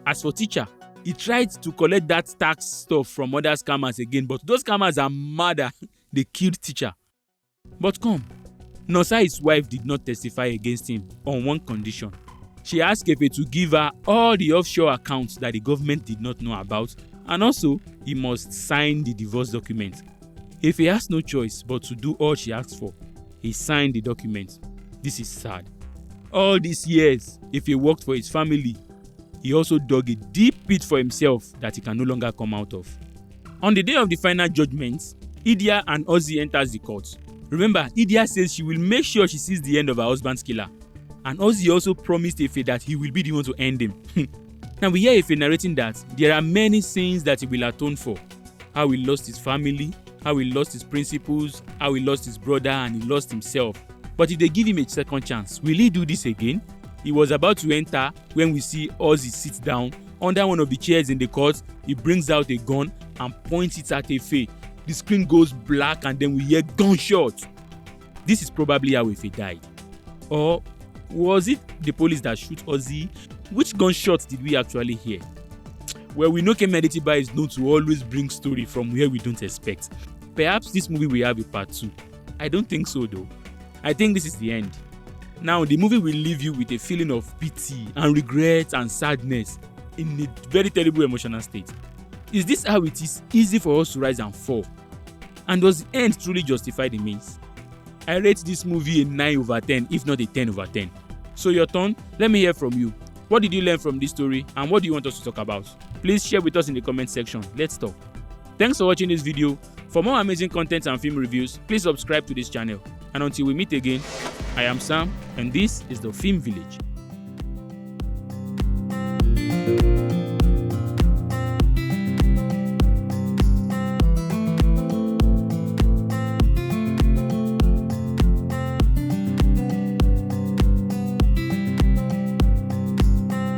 Speaker 3: as for teacher, he tried to collect that tax stuff from other scammers again, but those scammers are madder. They killed teacher. But come, Nosa, his wife, did not testify against him on one condition. She asked Efe to give her all the offshore accounts that the government did not know about, and also he must sign the divorce document. Efe has no choice but to do all she asked for. He signed the document. This is sad. All these years, Efe worked for his family. He also dug a deep pit for himself that he can no longer come out of. On the day of the final judgment, Idia and Ozzy enters the court. Remember, Idia says she will make sure she sees the end of her husband's killer. And Ozzy also promised Efe that he will be the one to end him. Now we hear Efe narrating that there are many sins that he will atone for. How he lost his family, how he lost his principles, how he lost his brother, and he lost himself. But if they give him a second chance, will he do this again? He was about to enter when we see Ozzy sit down under one of the chairs in the court. He brings out a gun and points it at Efe. The screen goes black and then we hear gunshots. This is probably how Efe died. Or was it the police that shoot Ozzy? Which gunshots did we actually hear? Well, we know Kemi Adetiba is known to always bring story from where we don't expect. Perhaps this movie will have a part 2. I don't think so though. I think this is the end. Now, the movie will leave you with a feeling of pity and regret and sadness in a very terrible emotional state. Is this how it is easy for us to rise and fall? And does the end truly justify the means? I rate this movie a 9 over 10, if not a 10 over 10. So your turn, let me hear from you. What did you learn from this story and what do you want us to talk about? Please share with us in the comment section. Let's talk. Thanks for watching this video. For more amazing content and film reviews, please subscribe to this channel. And until we meet again, I am Sam and this is the Film Village.